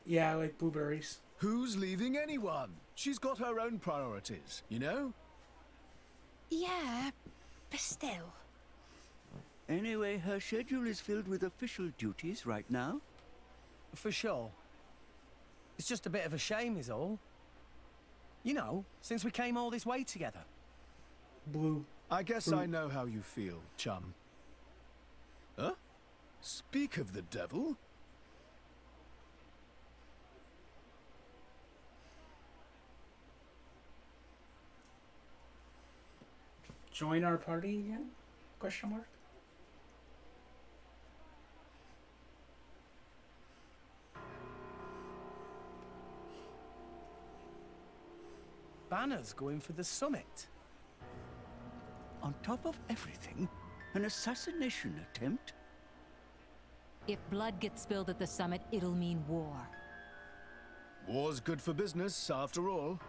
Speaker 11: Yeah, like blueberries.
Speaker 19: Who's leaving anyone? She's got her own priorities, you know?
Speaker 22: Yeah, but still.
Speaker 6: Anyway, her schedule is filled with official duties right now.
Speaker 4: For sure. It's just a bit of a shame is all. You know, since we came all this way together.
Speaker 11: Blue.
Speaker 19: I guess I know how you feel, chum. Huh? Speak of the devil.
Speaker 11: Join our party again? Question mark.
Speaker 4: Banner's going for the summit.
Speaker 6: On top of everything, an assassination attempt?
Speaker 7: If blood gets spilled at the summit, it'll mean war.
Speaker 19: War's good for business, after all.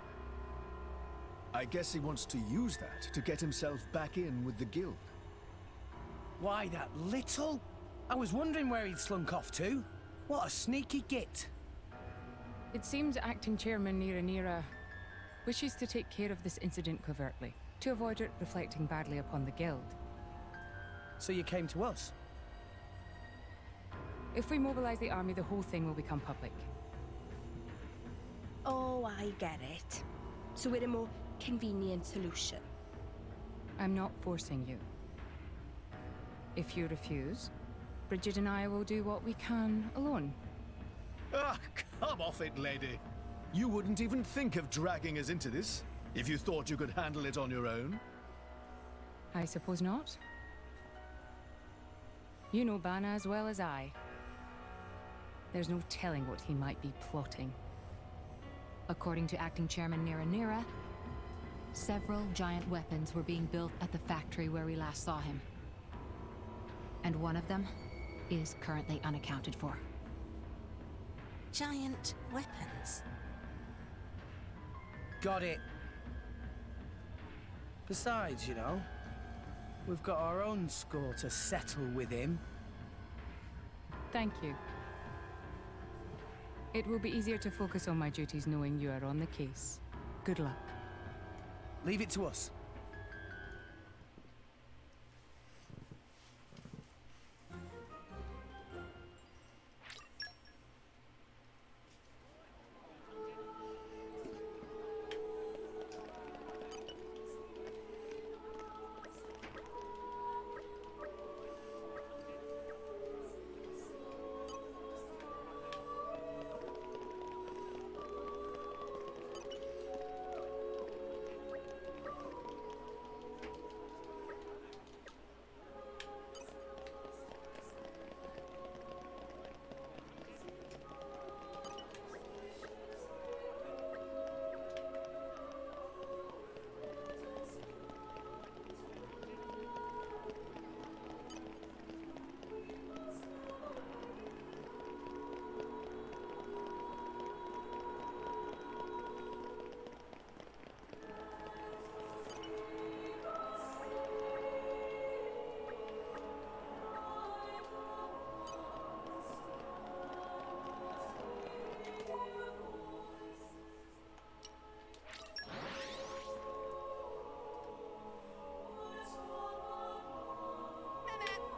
Speaker 19: I guess he wants to use that to get himself back in with the guild.
Speaker 4: Why, that little? I was wondering where he'd slunk off to. What a sneaky git.
Speaker 5: It seems Acting Chairman Nira Nira wishes to take care of this incident covertly, to avoid it reflecting badly upon the guild.
Speaker 4: So you came to us?
Speaker 5: If we mobilize the army, the whole thing will become public.
Speaker 22: Oh, I get it. So we're a more convenient solution.
Speaker 5: I'm not forcing you. If you refuse, Bridget and I will do what we can alone.
Speaker 19: Ah, come off it, lady. You wouldn't even think of dragging us into this, if you thought you could handle it on your own.
Speaker 5: I suppose not. You know Bana as well as I. There's no telling what he might be plotting.
Speaker 7: According to Acting Chairman Nira, several giant weapons were being built at the factory where we last saw him. And one of them is currently unaccounted for.
Speaker 3: Giant weapons.
Speaker 4: Got it. Besides, you know, we've got our own score to settle with him.
Speaker 5: Thank you. It will be easier to focus on my duties knowing you are on the case. Good luck.
Speaker 4: Leave it to us.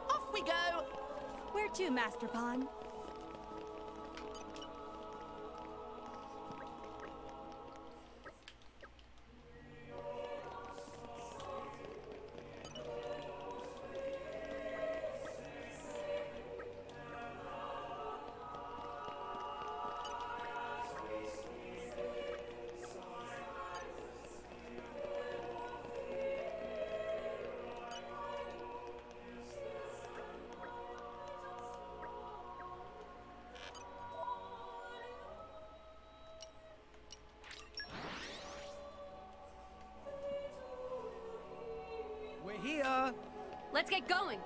Speaker 3: Off we go!
Speaker 22: Where to, Master Pawn?
Speaker 4: We're here!
Speaker 23: Let's get going!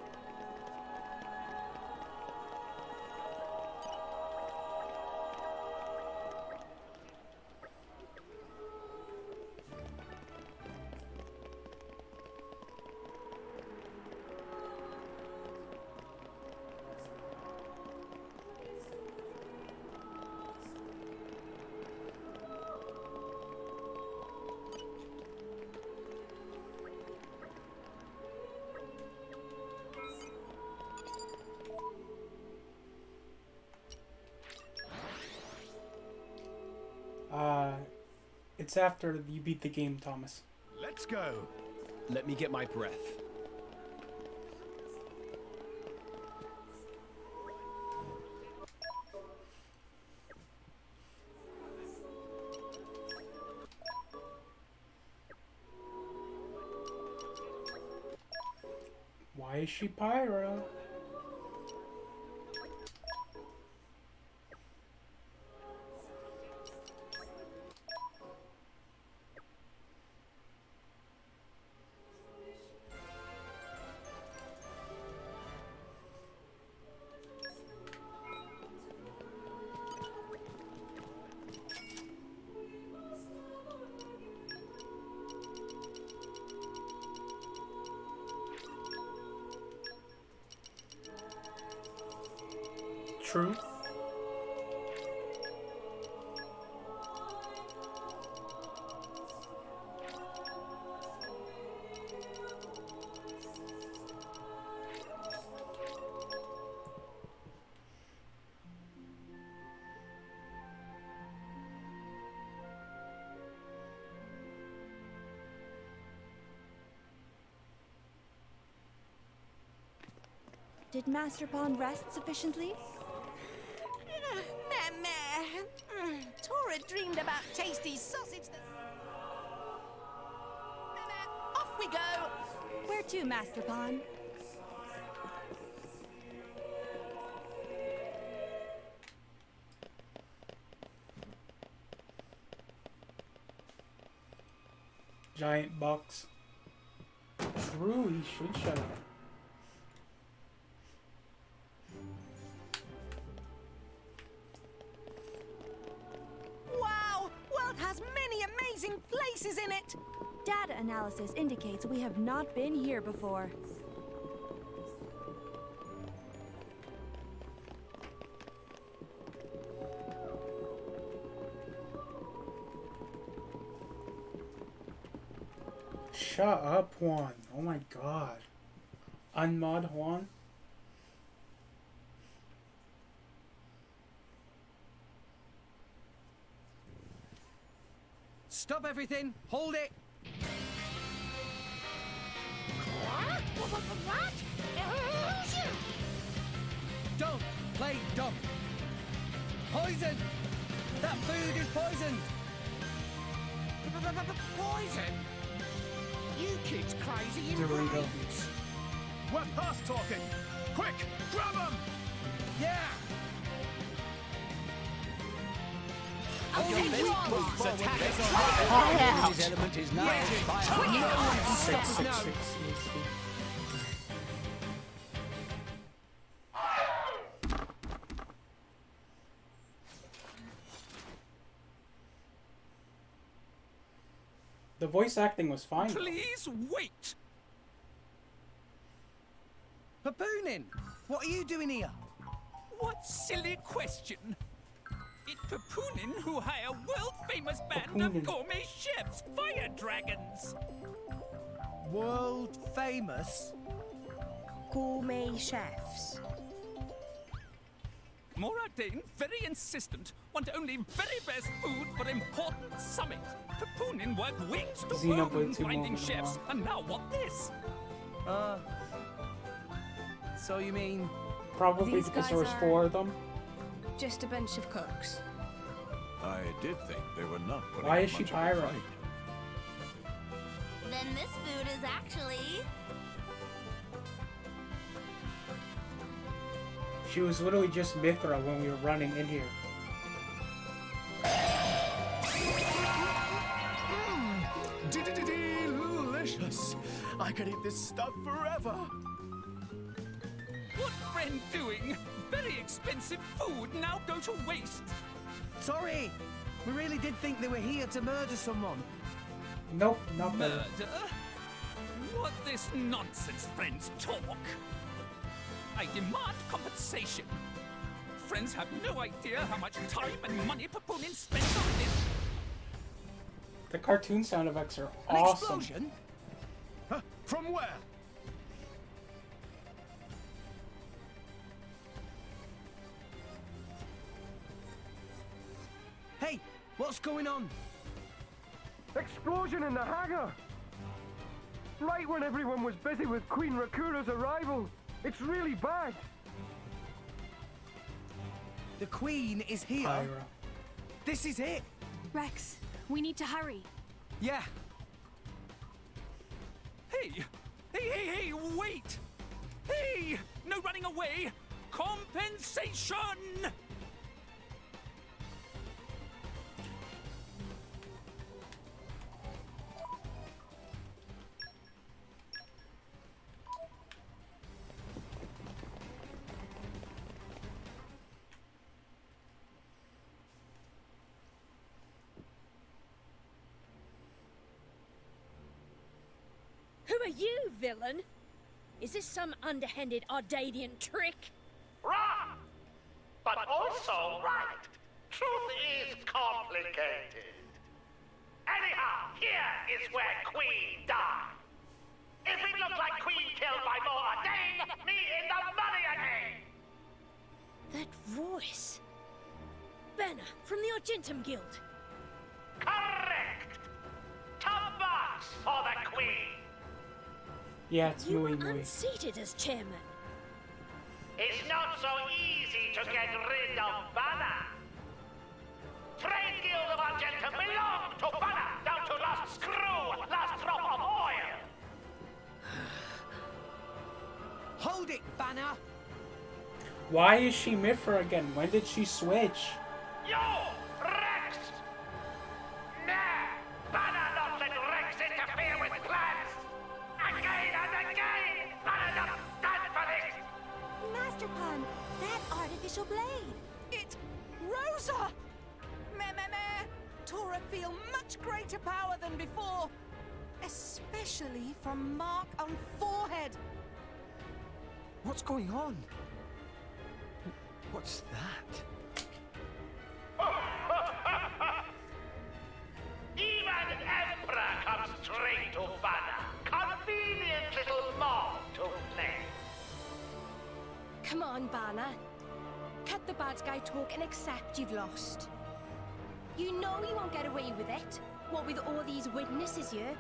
Speaker 11: It's after you beat the game, Thomas.
Speaker 24: Let's go. Let me get my breath.
Speaker 11: Why is she Pyra? True.
Speaker 22: Did Master Pawn rest sufficiently?
Speaker 3: Meh. Tora dreamed about tasty sausage. Off we go!
Speaker 22: Where to, Master Pawn?
Speaker 11: Giant box. True, he should shut up.
Speaker 22: Wow! World has many amazing places in it! Data analysis indicates we have not been here before.
Speaker 11: Shut up, Juan. Oh my god. Unmod Juan?
Speaker 4: Stop everything! Hold it!
Speaker 8: What?
Speaker 4: Don't play dumb! Poison! That food is poisoned!
Speaker 8: Poison? You kids crazy in
Speaker 11: Dorito.
Speaker 8: brains.
Speaker 19: We're past talking! Quick, grab them!
Speaker 4: Yeah!
Speaker 8: I'll take you on!
Speaker 14: This element is now
Speaker 8: Yeah.
Speaker 14: fire.
Speaker 8: Quick,
Speaker 4: No one can stop us
Speaker 11: Six,
Speaker 4: now!
Speaker 11: six, six. The voice acting was fine.
Speaker 20: Please wait!
Speaker 4: Papoonin! What are you doing here?
Speaker 20: What silly question! It's Papoonin who hire world-famous band
Speaker 4: Papoonin.
Speaker 20: of gourmet chefs, fire dragons!
Speaker 4: World famous?
Speaker 22: Gourmet chefs.
Speaker 20: Moradane, very insistent, want only very best food for important summit. Papoonin work wings to
Speaker 11: Xenoblade
Speaker 20: bone,
Speaker 11: 2
Speaker 20: grinding
Speaker 11: moment
Speaker 20: chefs,
Speaker 11: one.
Speaker 20: and now what this?
Speaker 4: So you mean...
Speaker 11: Probably
Speaker 22: These
Speaker 11: because
Speaker 22: guys
Speaker 11: there was
Speaker 22: are-
Speaker 11: 4 of them.
Speaker 22: Just a bunch of cooks.
Speaker 2: I did think they were not putting
Speaker 11: Why
Speaker 2: up
Speaker 11: is she
Speaker 2: much of a
Speaker 11: pirate?
Speaker 2: fight.
Speaker 1: Then this food is actually...
Speaker 11: She was literally just Mithra when we were running in here.
Speaker 19: Delicious! I could eat this stuff forever!
Speaker 20: What friend doing? Very expensive food now go to waste.
Speaker 4: Sorry! We really did think they were here to murder someone.
Speaker 11: Nope, not better.
Speaker 20: Murder? What this nonsense friends talk? I demand compensation. Friends have no idea how much time and money Papoonin spends on this.
Speaker 11: The cartoon sound effects are
Speaker 4: An
Speaker 11: awesome.
Speaker 4: explosion?
Speaker 19: Huh? From where?
Speaker 4: Hey, what's going on?
Speaker 9: Explosion in the hangar! Right when everyone was busy with Queen Rakura's arrival. It's really bad.
Speaker 4: The Queen is here.
Speaker 11: Pyra.
Speaker 4: This is it.
Speaker 22: Rex, we need to hurry.
Speaker 4: Yeah.
Speaker 20: Hey! Hey, wait! Hey! No running away! Compensation!
Speaker 13: Who are you, villain? Is this some underhanded Ardadian trick?
Speaker 8: Wrong! But also right. Truth is complicated. Anyhow, here is where Queen died. If it looks like Queen killed by Moradane, me in the money again!
Speaker 13: That voice. Banner from the Argentum Guild.
Speaker 8: Correct! Top box for the Queen!
Speaker 11: Yeah, it's
Speaker 13: You were
Speaker 11: Mui Mui.
Speaker 13: unseated as chairman.
Speaker 8: It's not so easy to get rid of Banner. Trade Guild of Argentum belong to Banner, down to last screw, last drop of oil.
Speaker 4: Hold it, Banner!
Speaker 11: Why is she Mithra again? When did she switch?
Speaker 8: You, Rex! Nah! Banner not let Rex interfere with plans! Again and again! Banner not stand for this!
Speaker 22: Master Pan, that artificial blade.
Speaker 10: It's Rosa! Meh, meh, meh. Tora feel much greater power than before. Especially from mark on forehead.
Speaker 14: What's going on? What's that?
Speaker 8: Even Emperor comes straight to Banner. Convenient little mob to play.
Speaker 22: Come on, Banner. Cut the bad guy talk and accept you've lost. You know you won't get away with it. What with all these witnesses here?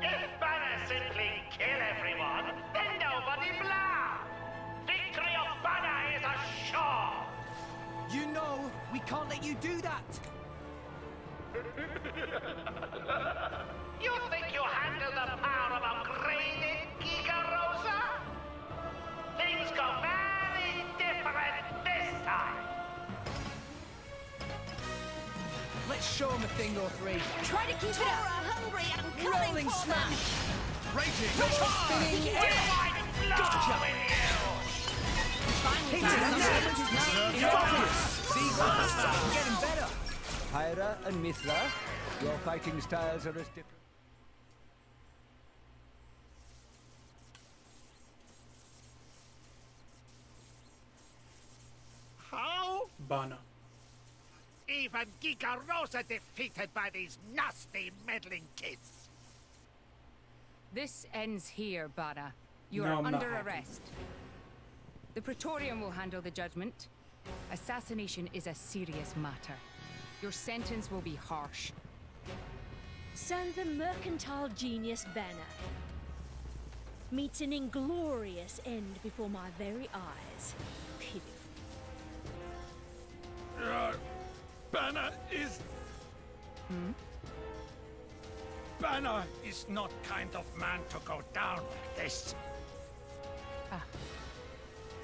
Speaker 8: If Banner simply kill everyone, then nobody blah! Victory of Banner is assured!
Speaker 4: You know we can't let you do that!
Speaker 8: You think you handle the power of upgraded Giga Rosa? Things go very different this time!
Speaker 4: Let's show him a thing or three.
Speaker 10: Try to keep it up. Hungry and coming
Speaker 4: Rolling
Speaker 10: for
Speaker 4: smash!
Speaker 14: Raging!
Speaker 4: Spinning Gotcha!
Speaker 10: Finally,
Speaker 4: See, I'm getting better.
Speaker 15: Hyra and Mithra, your fighting styles are as different.
Speaker 8: How?
Speaker 11: Banner.
Speaker 8: Even Giga Rosa defeated by these nasty meddling kids.
Speaker 5: This ends here, Banner. You
Speaker 11: No,
Speaker 5: are
Speaker 11: I'm not
Speaker 5: under
Speaker 11: happy.
Speaker 5: arrest. The Praetorium will handle the judgment. Assassination is a serious matter. Your sentence will be harsh.
Speaker 13: So the mercantile genius Banner meets an inglorious end before my very eyes. Pitiful.
Speaker 8: Banner is... Banner is not kind of man to go down like this.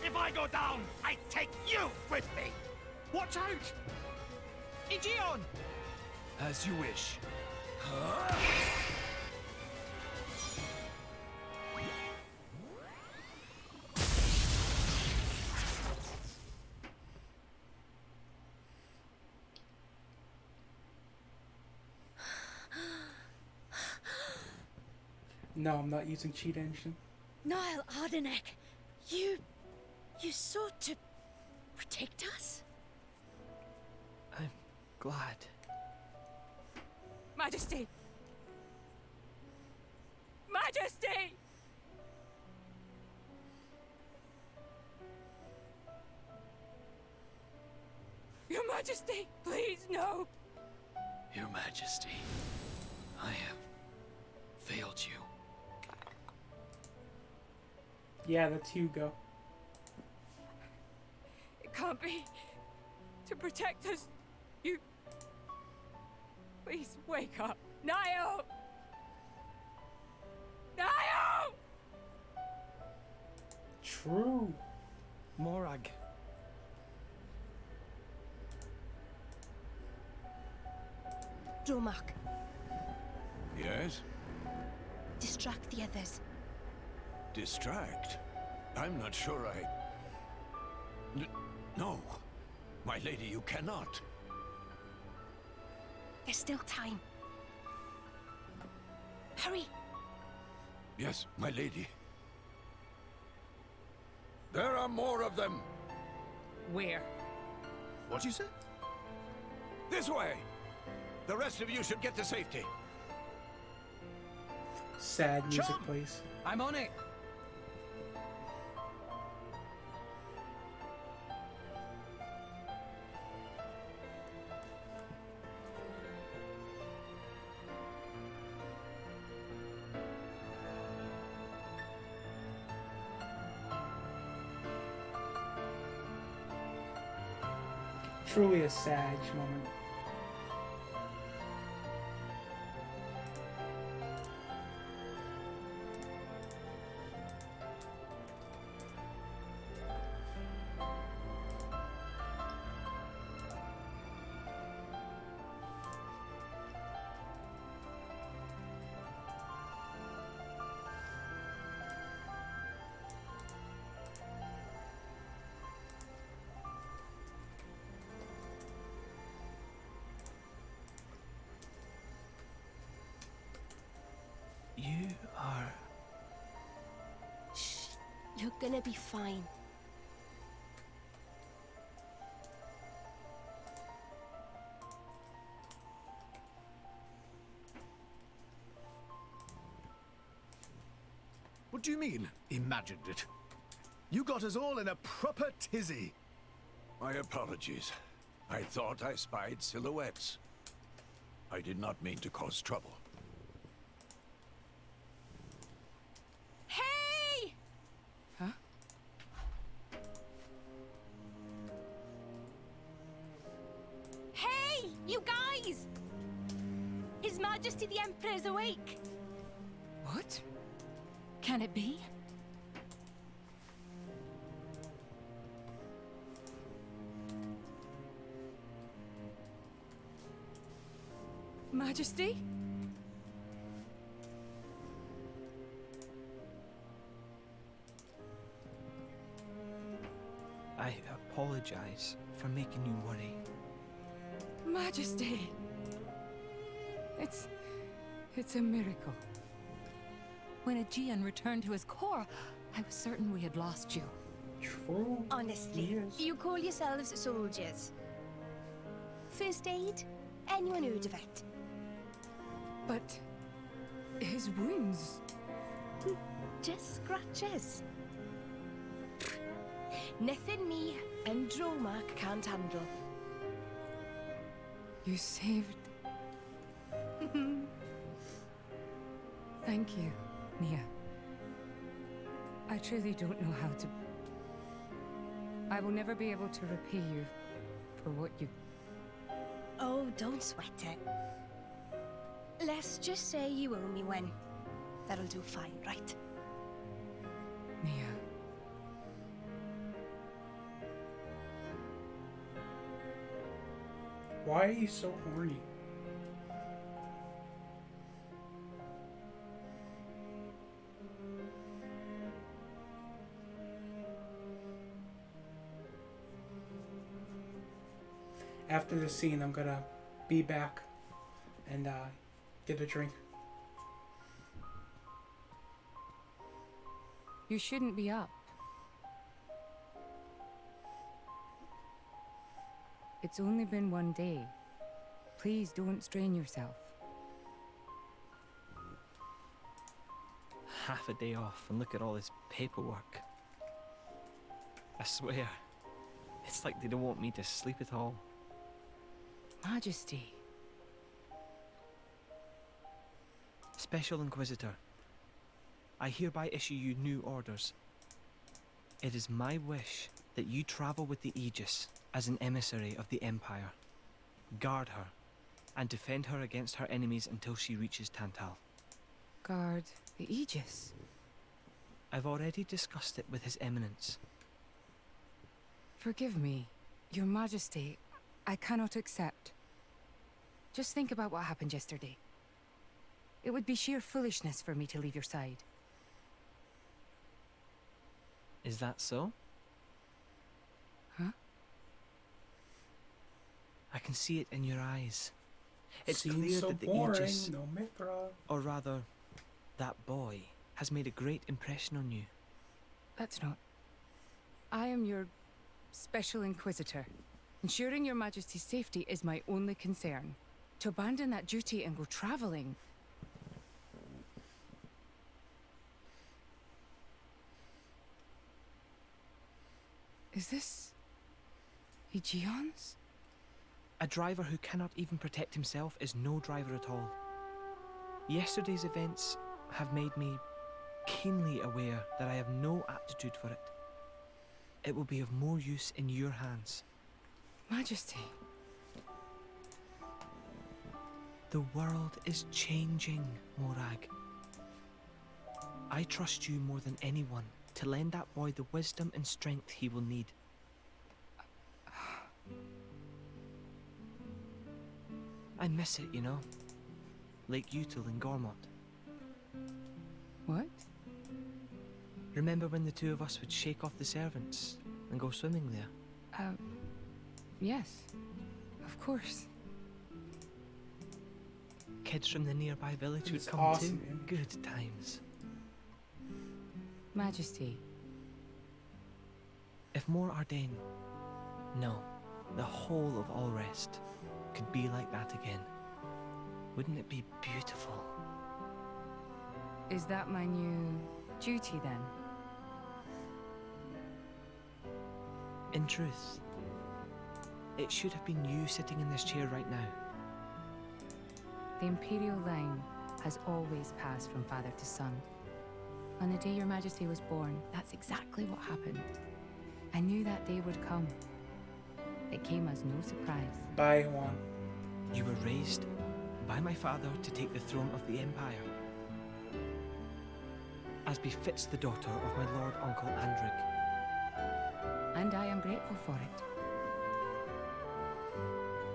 Speaker 8: If I go down, I take you with me.
Speaker 14: Watch out! Aegeon! As you wish.
Speaker 11: No, I'm not using cheat engine.
Speaker 13: Niall Ardenek, you sought to protect us?
Speaker 18: I'm glad.
Speaker 5: Majesty! Majesty! Your Majesty, please, no!
Speaker 14: Your Majesty, I have failed you.
Speaker 11: Yeah, that's Hugo.
Speaker 5: It can't be. To protect us, you... Please, wake up. Niall! Niall!
Speaker 11: True.
Speaker 4: Morag.
Speaker 22: Dromark,
Speaker 2: Yes?
Speaker 22: distract the others.
Speaker 2: Distract? I'm not sure I... No. My lady, you cannot.
Speaker 22: There's still time. Hurry!
Speaker 2: Yes, my lady. There are more of them.
Speaker 5: Where?
Speaker 2: What you say? This way. The rest of you should get to safety.
Speaker 11: Sad music, please.
Speaker 4: I'm on it.
Speaker 11: Truly a sad moment.
Speaker 22: gonna be fine.
Speaker 19: What do you mean, imagined it? You got us all in a proper tizzy.
Speaker 2: My apologies. I thought I spied silhouettes. I did not mean to cause trouble.
Speaker 22: Hey!
Speaker 5: Huh?
Speaker 22: Hey, you guys! His Majesty the Emperor is awake.
Speaker 5: What?
Speaker 7: Can it be?
Speaker 5: Majesty?
Speaker 18: I apologize for making you worry.
Speaker 5: Majesty! It's a miracle.
Speaker 7: When Aegean returned to his core, I was certain we had lost you.
Speaker 11: True.
Speaker 22: Honestly, you call yourselves soldiers. First aid? Anyone heard of it?
Speaker 5: But his wounds...
Speaker 22: Just scratches. Nothing me and Dromark can't handle.
Speaker 5: You saved... Thank you, Mia. I truly don't know how to... I will never be able to repay you for what you...
Speaker 22: Oh, don't sweat it. Let's just say you owe me one. That'll do fine, right?
Speaker 5: Mia.
Speaker 11: Why are you so horny? After this scene, I'm gonna be back and get a drink.
Speaker 5: You shouldn't be up. It's only been one day. Please don't strain yourself.
Speaker 18: Half a day off and look at all this paperwork. I swear, it's like they don't want me to sleep at all.
Speaker 5: Majesty.
Speaker 18: Special Inquisitor, I hereby issue you new orders. It is my wish that you travel with the Aegis as an emissary of the Empire. Guard her, and defend her against her enemies until she reaches Tantal.
Speaker 5: Guard the Aegis?
Speaker 18: I've already discussed it with His Eminence.
Speaker 5: Forgive me, Your Majesty. I cannot accept. Just think about what happened yesterday. It would be sheer foolishness for me to leave your side.
Speaker 18: Is that so?
Speaker 5: Huh?
Speaker 18: I can see it in your eyes. It's
Speaker 11: Seems
Speaker 18: clear
Speaker 11: so
Speaker 18: that the
Speaker 11: boring,
Speaker 18: Aegis,
Speaker 11: no Mithra.
Speaker 18: or rather, that boy, has made a great impression on you.
Speaker 5: That's not... I am your Special Inquisitor. Ensuring Your Majesty's safety is my only concern. To abandon that duty and go traveling... Is this... Aegeon's?
Speaker 18: A driver who cannot even protect himself is no driver at all. Yesterday's events have made me keenly aware that I have no aptitude for it. It will be of more use in your hands.
Speaker 5: Majesty.
Speaker 18: The world is changing, Morag. I trust you more than anyone to lend that boy the wisdom and strength he will need. I miss it, you know. Lake Util in Gormont.
Speaker 5: What?
Speaker 18: Remember when the two of us would shake off the servants and go swimming there?
Speaker 5: Yes. Of course.
Speaker 18: Kids from the nearby village would
Speaker 11: It's
Speaker 18: come
Speaker 11: awesome,
Speaker 18: too.
Speaker 11: man.
Speaker 18: Good times.
Speaker 5: Majesty,
Speaker 18: If more Ardennes, no, the whole of Allrest, could be like that again, wouldn't it be beautiful?
Speaker 5: Is that my new duty then?
Speaker 18: In truth, it should have been you sitting in this chair right now.
Speaker 5: The Imperial line has always passed from father to son. On the day your Majesty was born, that's exactly what happened. I knew that day would come. It came as no surprise.
Speaker 11: Bye, Juan.
Speaker 18: You were raised by my father to take the throne of the Empire, as befits the daughter of my Lord Uncle Andric.
Speaker 5: And I am grateful for it.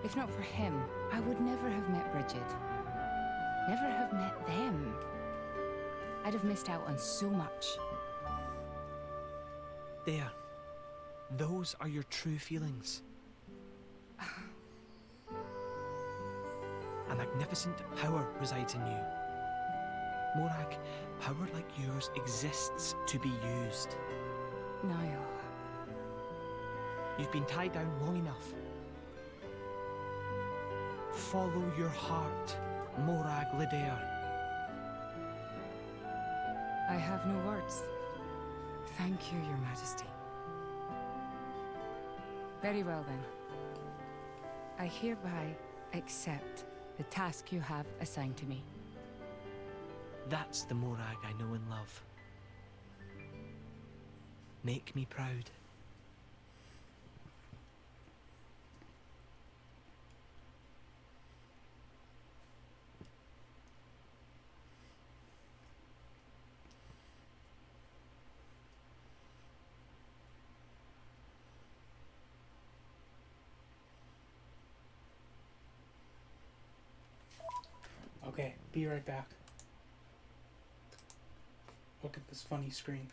Speaker 5: If not for him, I would never have met Bridget. Never have met them. I'd have missed out on so much.
Speaker 18: There. Those are your true feelings. A magnificent power resides in you. Morag, power like yours exists to be used.
Speaker 5: Niall.
Speaker 18: You've been tied down long enough. Follow your heart, Morag Lidair.
Speaker 5: I have no words. Thank you, Your Majesty. Very well then. I hereby accept the task you have assigned to me.
Speaker 18: That's the Morag I know and love. Make me proud.
Speaker 11: Okay, be right back. Look at this funny screen.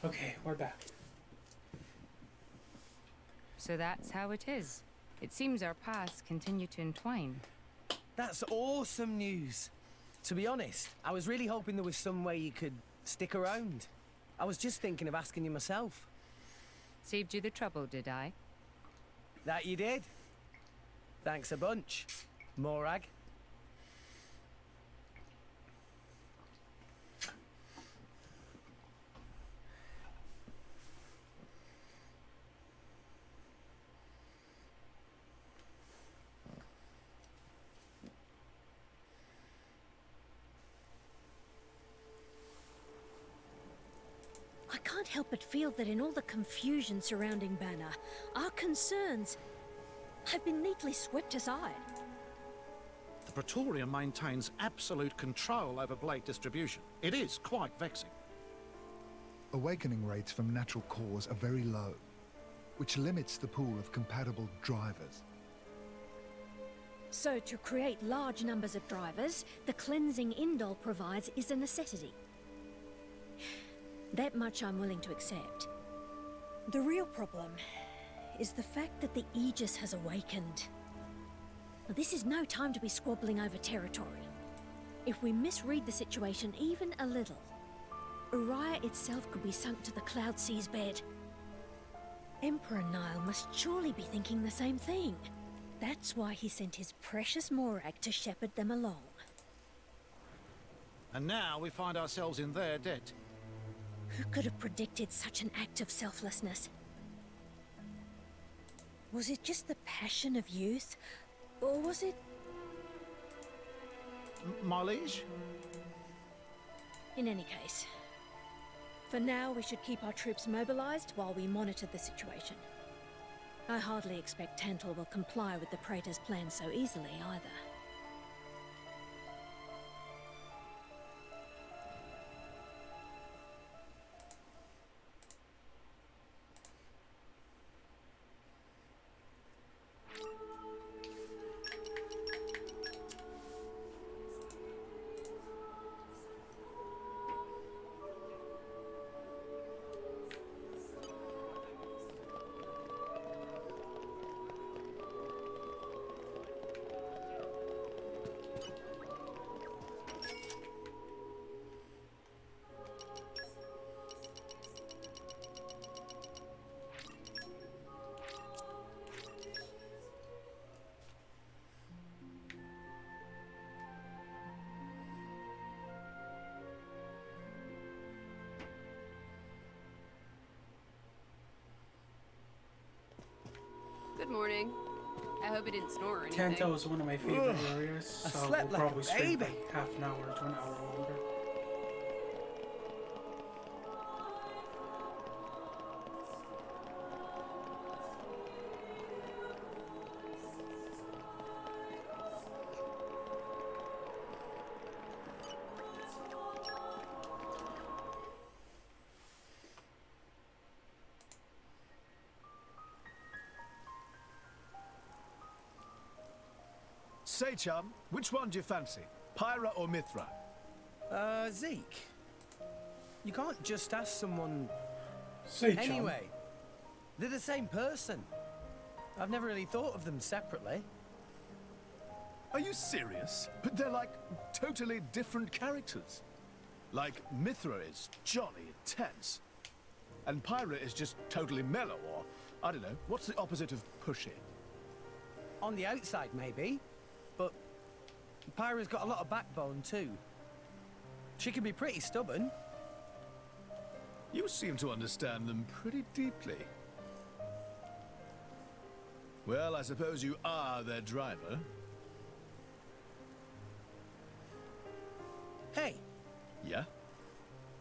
Speaker 11: Okay, we're back.
Speaker 5: So that's how it is. It seems our paths continue to entwine.
Speaker 4: That's awesome news. To be honest, I was really hoping there was some way you could stick around. I was just thinking of asking you myself.
Speaker 5: Saved you the trouble, did I?
Speaker 4: That you did. Thanks a bunch, Morag.
Speaker 13: I can't help but feel that in all the confusion surrounding Banner, our concerns have been neatly swept aside.
Speaker 12: The Praetorium maintains absolute control over blade distribution. It is quite vexing.
Speaker 14: Awakening rates from natural cores are very low, which limits the pool of compatible drivers.
Speaker 13: So to create large numbers of drivers, the cleansing Indol provides is a necessity. That much I'm willing to accept. The real problem is the fact that the Aegis has awakened. Now, this is no time to be squabbling over territory. If we misread the situation even a little, Uriah itself could be sunk to the Cloud Sea's bed. Emperor Nile must surely be thinking the same thing. That's why he sent his precious Morag to shepherd them along.
Speaker 12: And now we find ourselves in their debt.
Speaker 13: Who could have predicted such an act of selflessness? Was it just the passion of youth? Or was it...
Speaker 12: My liege?
Speaker 13: In any case, for now we should keep our troops mobilized while we monitor the situation. I hardly expect Tantal will comply with the Praetor's plan so easily either.
Speaker 23: Good morning. I hope it didn't snore or anything.
Speaker 11: Tantal is one of my favorite areas, so we'll
Speaker 4: slept like a
Speaker 11: probably stream
Speaker 4: baby.
Speaker 11: like half an hour to an hour longer.
Speaker 19: Say, chum, which one do you fancy? Pyra or Mithra?
Speaker 4: Zeke. You can't just ask someone...
Speaker 11: Say, chum.
Speaker 4: Anyway, they're the same person. I've never really thought of them separately.
Speaker 19: Are you serious? But they're like totally different characters. Like, Mithra is jolly intense. And Pyra is just totally mellow, or, I don't know, what's the opposite of pushy?
Speaker 4: On the outside, maybe. But Pyra's got a lot of backbone, too. She can be pretty stubborn.
Speaker 19: You seem to understand them pretty deeply. Well, I suppose you are their driver.
Speaker 4: Hey.
Speaker 19: Yeah?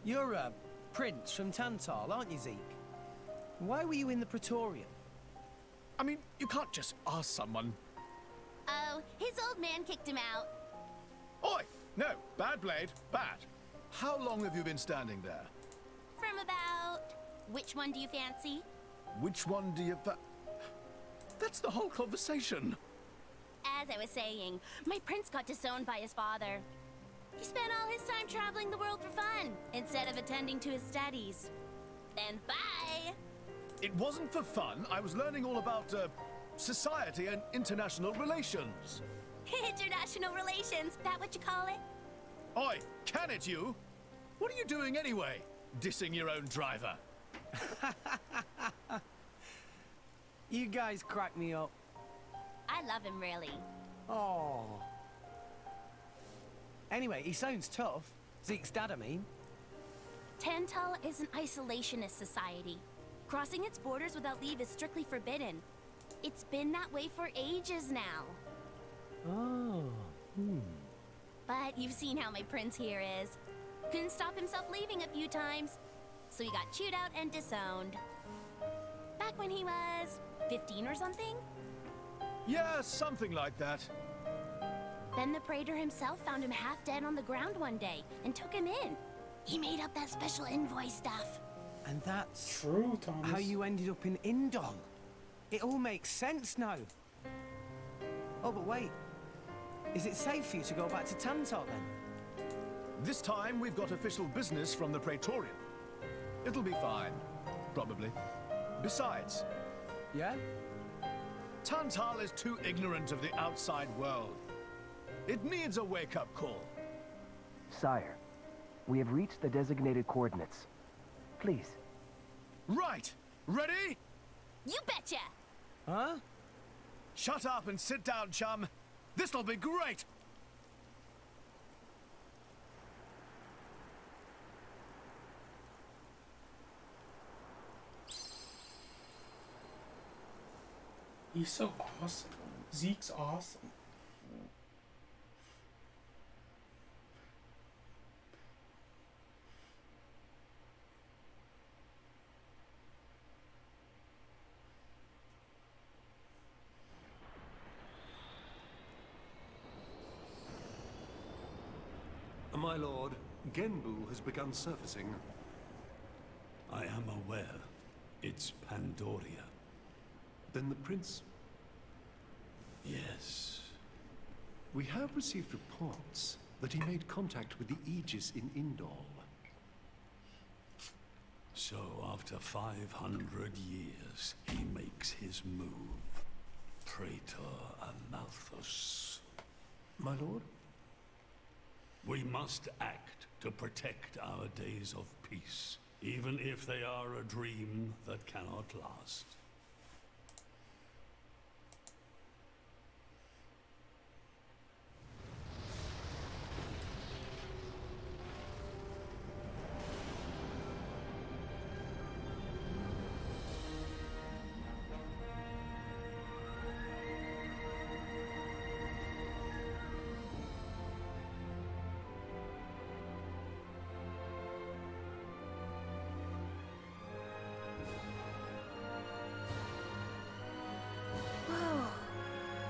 Speaker 4: You're a prince from Tantal, aren't you, Zeke? Why were you in the Praetorium?
Speaker 19: I mean, you can't just ask someone.
Speaker 1: Oh, his old man kicked him out.
Speaker 19: Oi! No, bad blade, bad. How long have you been standing there?
Speaker 1: From about... Which one do you fancy?
Speaker 19: Which one do you That's the whole conversation.
Speaker 1: As I was saying, my prince got disowned by his father. He spent all his time traveling the world for fun, instead of attending to his studies. Then bye!
Speaker 19: It wasn't for fun. I was learning all about, society and international relations.
Speaker 1: International relations, that what you call it?
Speaker 19: Oi, can it you? What are you doing anyway? Dissing your own driver.
Speaker 4: You guys crack me up.
Speaker 1: I love him, really.
Speaker 4: Oh. Anyway, he sounds tough. Zeke's dad, I mean.
Speaker 1: Tantal is an isolationist society. Crossing its borders without leave is strictly forbidden. It's been that way for ages now.
Speaker 4: Oh.
Speaker 1: But you've seen how my prince here is. Couldn't stop himself leaving a few times, so he got chewed out and disowned. Back when he was 15 or something?
Speaker 19: Yeah, something like that.
Speaker 1: Then the praetor himself found him half dead on the ground one day and took him in. He made up that special envoy stuff.
Speaker 4: And that's
Speaker 11: true, Thomas.
Speaker 4: How you ended up in Indol. It all makes sense now. Oh, but wait. Is it safe for you to go back to Tantal then?
Speaker 19: This time we've got official business from the Praetorium. It'll be fine, probably. Besides...
Speaker 4: Yeah?
Speaker 19: Tantal is too ignorant of the outside world. It needs a wake-up call.
Speaker 6: Sire, we have reached the designated coordinates. Please.
Speaker 19: Right! Ready?
Speaker 1: You betcha!
Speaker 4: Huh?
Speaker 19: Shut up and sit down, chum. This'll be great!
Speaker 11: He's so awesome. Zeke's awesome.
Speaker 16: My lord, Genbu has begun surfacing.
Speaker 17: I am aware. It's Pandoria.
Speaker 16: Then the prince...
Speaker 17: Yes.
Speaker 16: We have received reports that he made contact with the Aegis in Indol.
Speaker 17: So after 500 years, he makes his move. Praetor Amalthus.
Speaker 16: My lord?
Speaker 17: We must act to protect our days of peace, even if they are a dream that cannot last.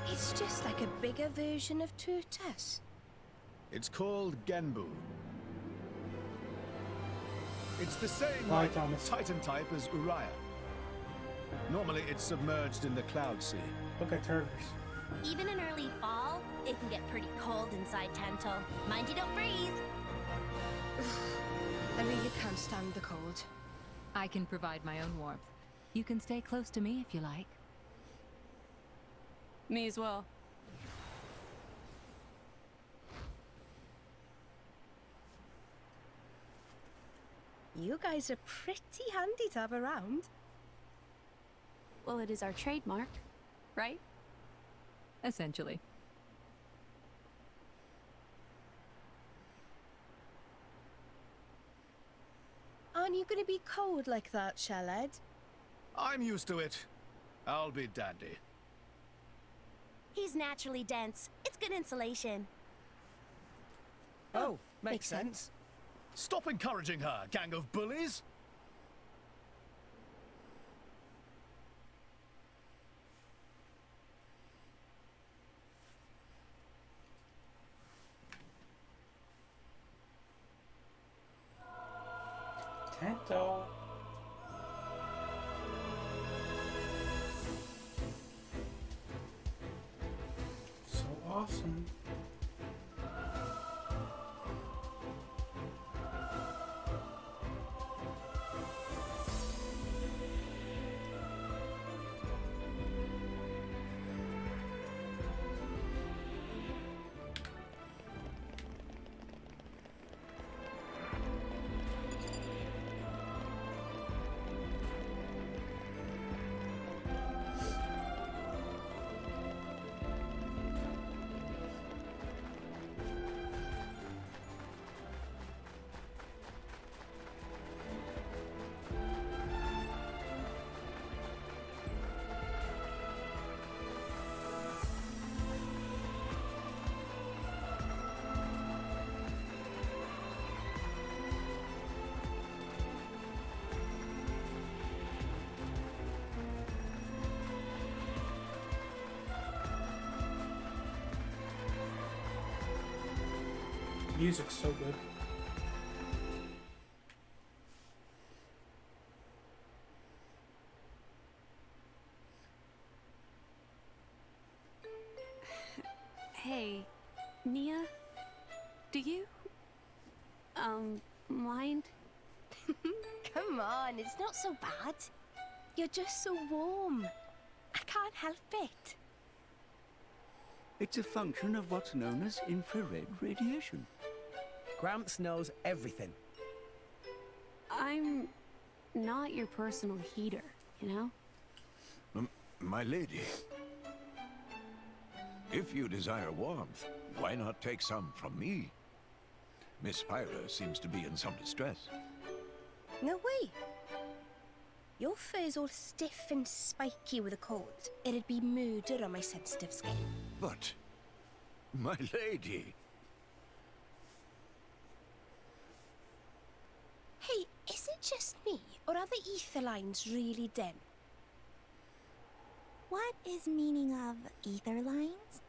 Speaker 22: It's just like a bigger version of Turtus.
Speaker 19: It's called Genbu. It's the same
Speaker 11: Right, Thomas.
Speaker 19: Titan type as Uriah. Normally it's submerged in the Cloud Sea.
Speaker 11: Look at turtles.
Speaker 1: Even in early fall, it can get pretty cold inside Tantal. Mind you don't freeze.
Speaker 22: I really can't stand the cold.
Speaker 7: I can provide my own warmth. You can stay close to me if you like.
Speaker 23: Me as well.
Speaker 22: You guys are pretty handy to have around.
Speaker 23: Well, it is our trademark, right?
Speaker 7: Essentially.
Speaker 22: Aren't you going to be cold like that, Shellhead?
Speaker 19: I'm used to it. I'll be dandy.
Speaker 1: He's naturally dense. It's good insulation.
Speaker 4: Oh, makes sense.
Speaker 19: Stop encouraging her, gang of bullies!
Speaker 11: Tantal. So awesome. Music's so good.
Speaker 23: Hey, Nia, do you, mind?
Speaker 22: Come on, it's not so bad. You're just so warm. I can't help it.
Speaker 15: It's a function of what's known as infrared radiation.
Speaker 4: Gramps knows everything.
Speaker 23: I'm not your personal heater, you know?
Speaker 2: My lady, if you desire warmth, why not take some from me? Miss Pyra seems to be in some distress.
Speaker 22: No way. Your fur's all stiff and spiky with a cold. It'd be murder on my sensitive skin.
Speaker 2: But, my lady...
Speaker 22: Hey, is it just me, or are the ether lines really dim?
Speaker 3: What is meaning of ether lines?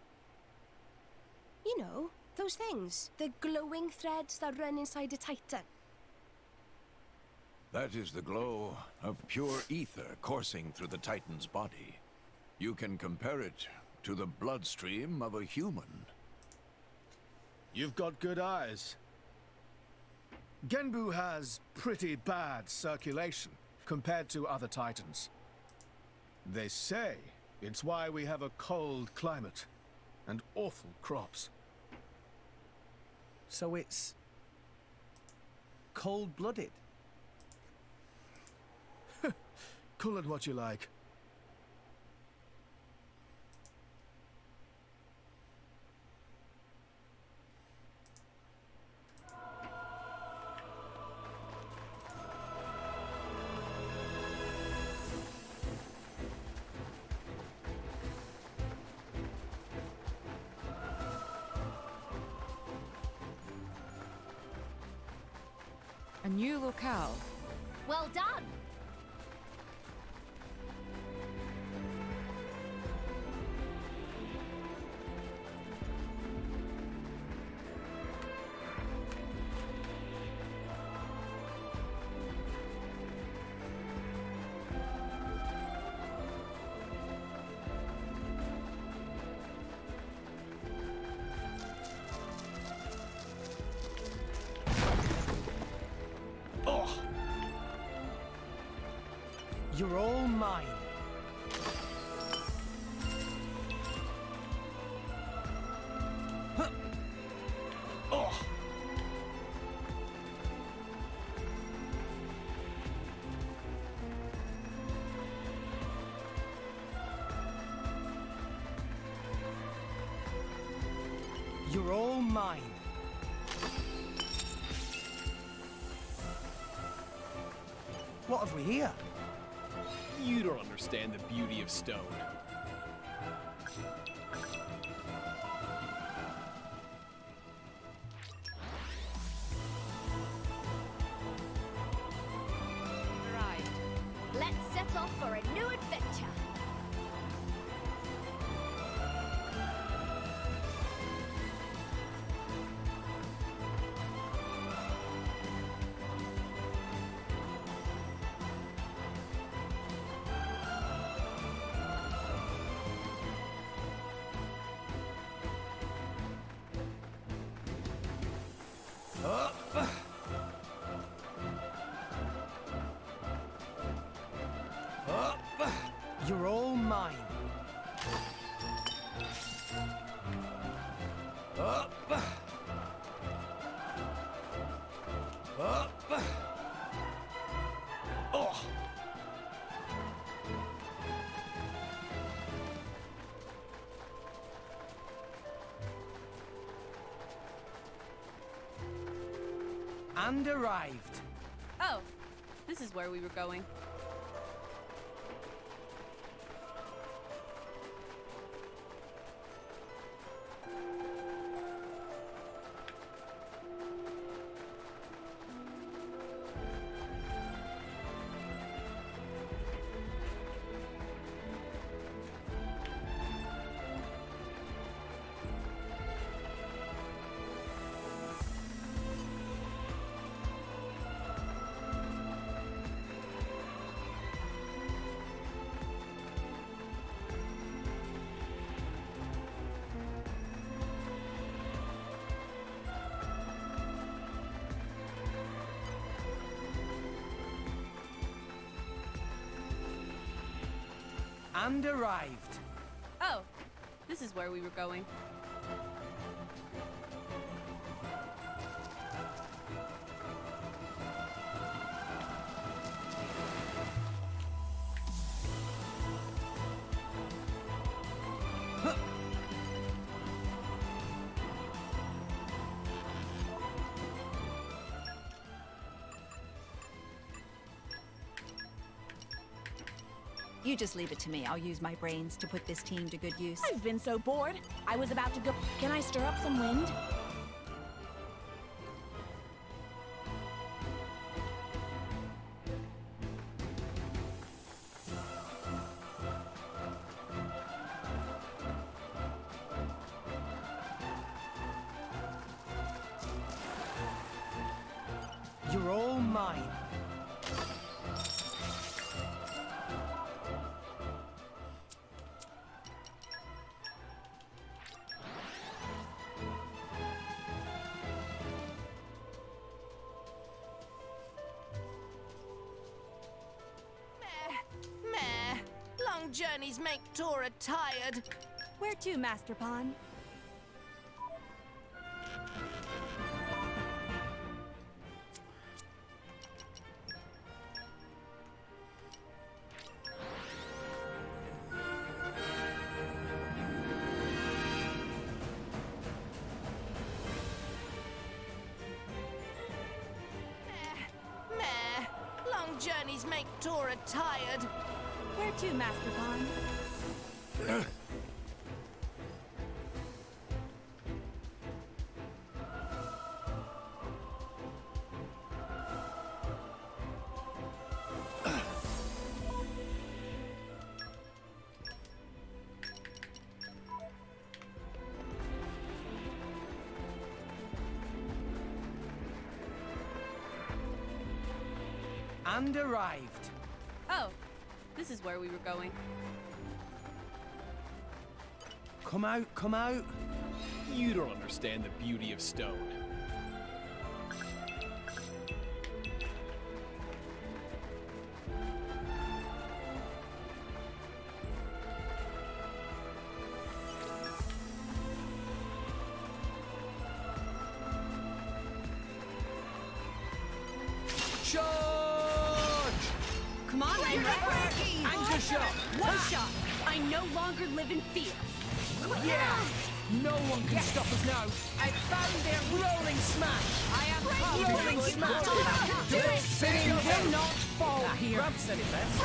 Speaker 22: You know, those things. The glowing threads that run inside a titan.
Speaker 2: That is the glow of pure ether coursing through the Titan's body. You can compare it to the bloodstream of a human.
Speaker 19: You've got good eyes. Genbu has pretty bad circulation compared to other Titans. They say it's why we have a cold climate and awful crops.
Speaker 4: So it's... cold-blooded?
Speaker 19: Call it what you like.
Speaker 5: A new locale.
Speaker 1: Well done!
Speaker 4: You're all mine. Huh. Oh. You're all mine. What have we here?
Speaker 9: You don't understand the beauty of stone.
Speaker 22: Right. Let's set off for a new adventure.
Speaker 4: You're all mine. Up. Up. Oh. And arrived.
Speaker 23: Oh, this is where we were going.
Speaker 4: And arrived.
Speaker 23: Oh, this is where we were going.
Speaker 10: You just leave it to me. I'll use my brains to put this team to good use.
Speaker 22: I've been so bored. I was about to go. Can I stir up some wind?
Speaker 4: You're all mine.
Speaker 8: Meh. Long journeys make Tora tired.
Speaker 22: Where to, Master Pawn?
Speaker 8: Meh. Long journeys make Tora tired.
Speaker 22: Where to, Master Pawn?
Speaker 4: And arrived.
Speaker 23: Oh, this is where we were going.
Speaker 4: Come out, come out.
Speaker 9: You don't understand the beauty of stone.
Speaker 4: Charge!
Speaker 23: Come on, Lambright.
Speaker 4: Anchor shot!
Speaker 23: One shot. I no longer live in fear.
Speaker 4: Yeah! No one can stop us now. I found their rolling smash. I am rolling smash.
Speaker 23: Do it.
Speaker 4: Spinning will not fall here. Grab said it best.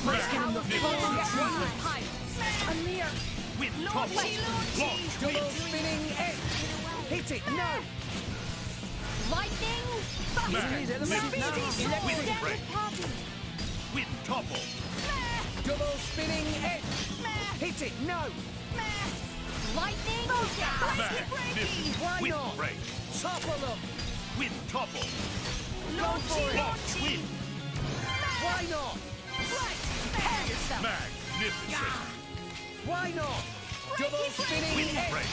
Speaker 4: Making the full drive. A mere double spinning edge. Hit it, no.
Speaker 23: Lightning.
Speaker 17: Wind topple.
Speaker 4: Double spinning edge. Hit it, no.
Speaker 23: Lightning.
Speaker 4: Why
Speaker 17: Wind
Speaker 4: not?
Speaker 17: break.
Speaker 4: Topple them.
Speaker 17: Wind topple.
Speaker 4: Go for it.
Speaker 17: Launch wind.
Speaker 4: Why not?
Speaker 23: Prepare yourself.
Speaker 17: Magnificent.
Speaker 4: Why not? Double spinning
Speaker 17: Wind
Speaker 4: edge.
Speaker 17: break.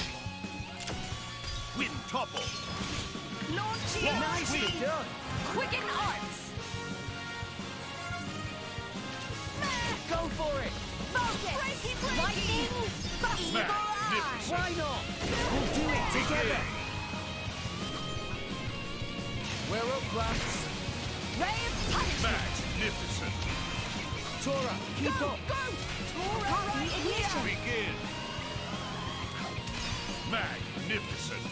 Speaker 17: Wind topple.
Speaker 4: Nicely done.
Speaker 23: Quicken arts.
Speaker 4: Go for it.
Speaker 23: Lightning.
Speaker 17: Magnificent.
Speaker 4: Why not? We'll do it together. We're up, lads.
Speaker 23: Ray of punishment.
Speaker 17: Magnificent.
Speaker 4: Tora, keep up.
Speaker 23: Tora, ignition.
Speaker 17: Begin. Magnificent.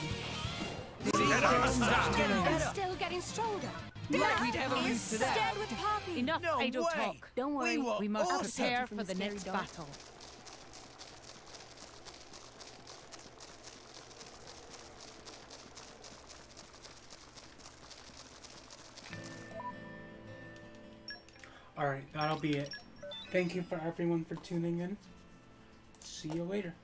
Speaker 22: I'm still getting stronger.
Speaker 4: Like we'd ever lose to them.
Speaker 22: Stand with Poppy.
Speaker 5: Enough
Speaker 4: No
Speaker 5: idle
Speaker 4: way.
Speaker 5: talk.
Speaker 23: Don't worry.
Speaker 4: We
Speaker 5: We must
Speaker 4: all
Speaker 5: prepare
Speaker 22: searching for
Speaker 5: for the
Speaker 22: the
Speaker 5: next
Speaker 22: scary dog.
Speaker 5: battle.
Speaker 11: Alright, that'll be it. Thank you for everyone for tuning in. See you later.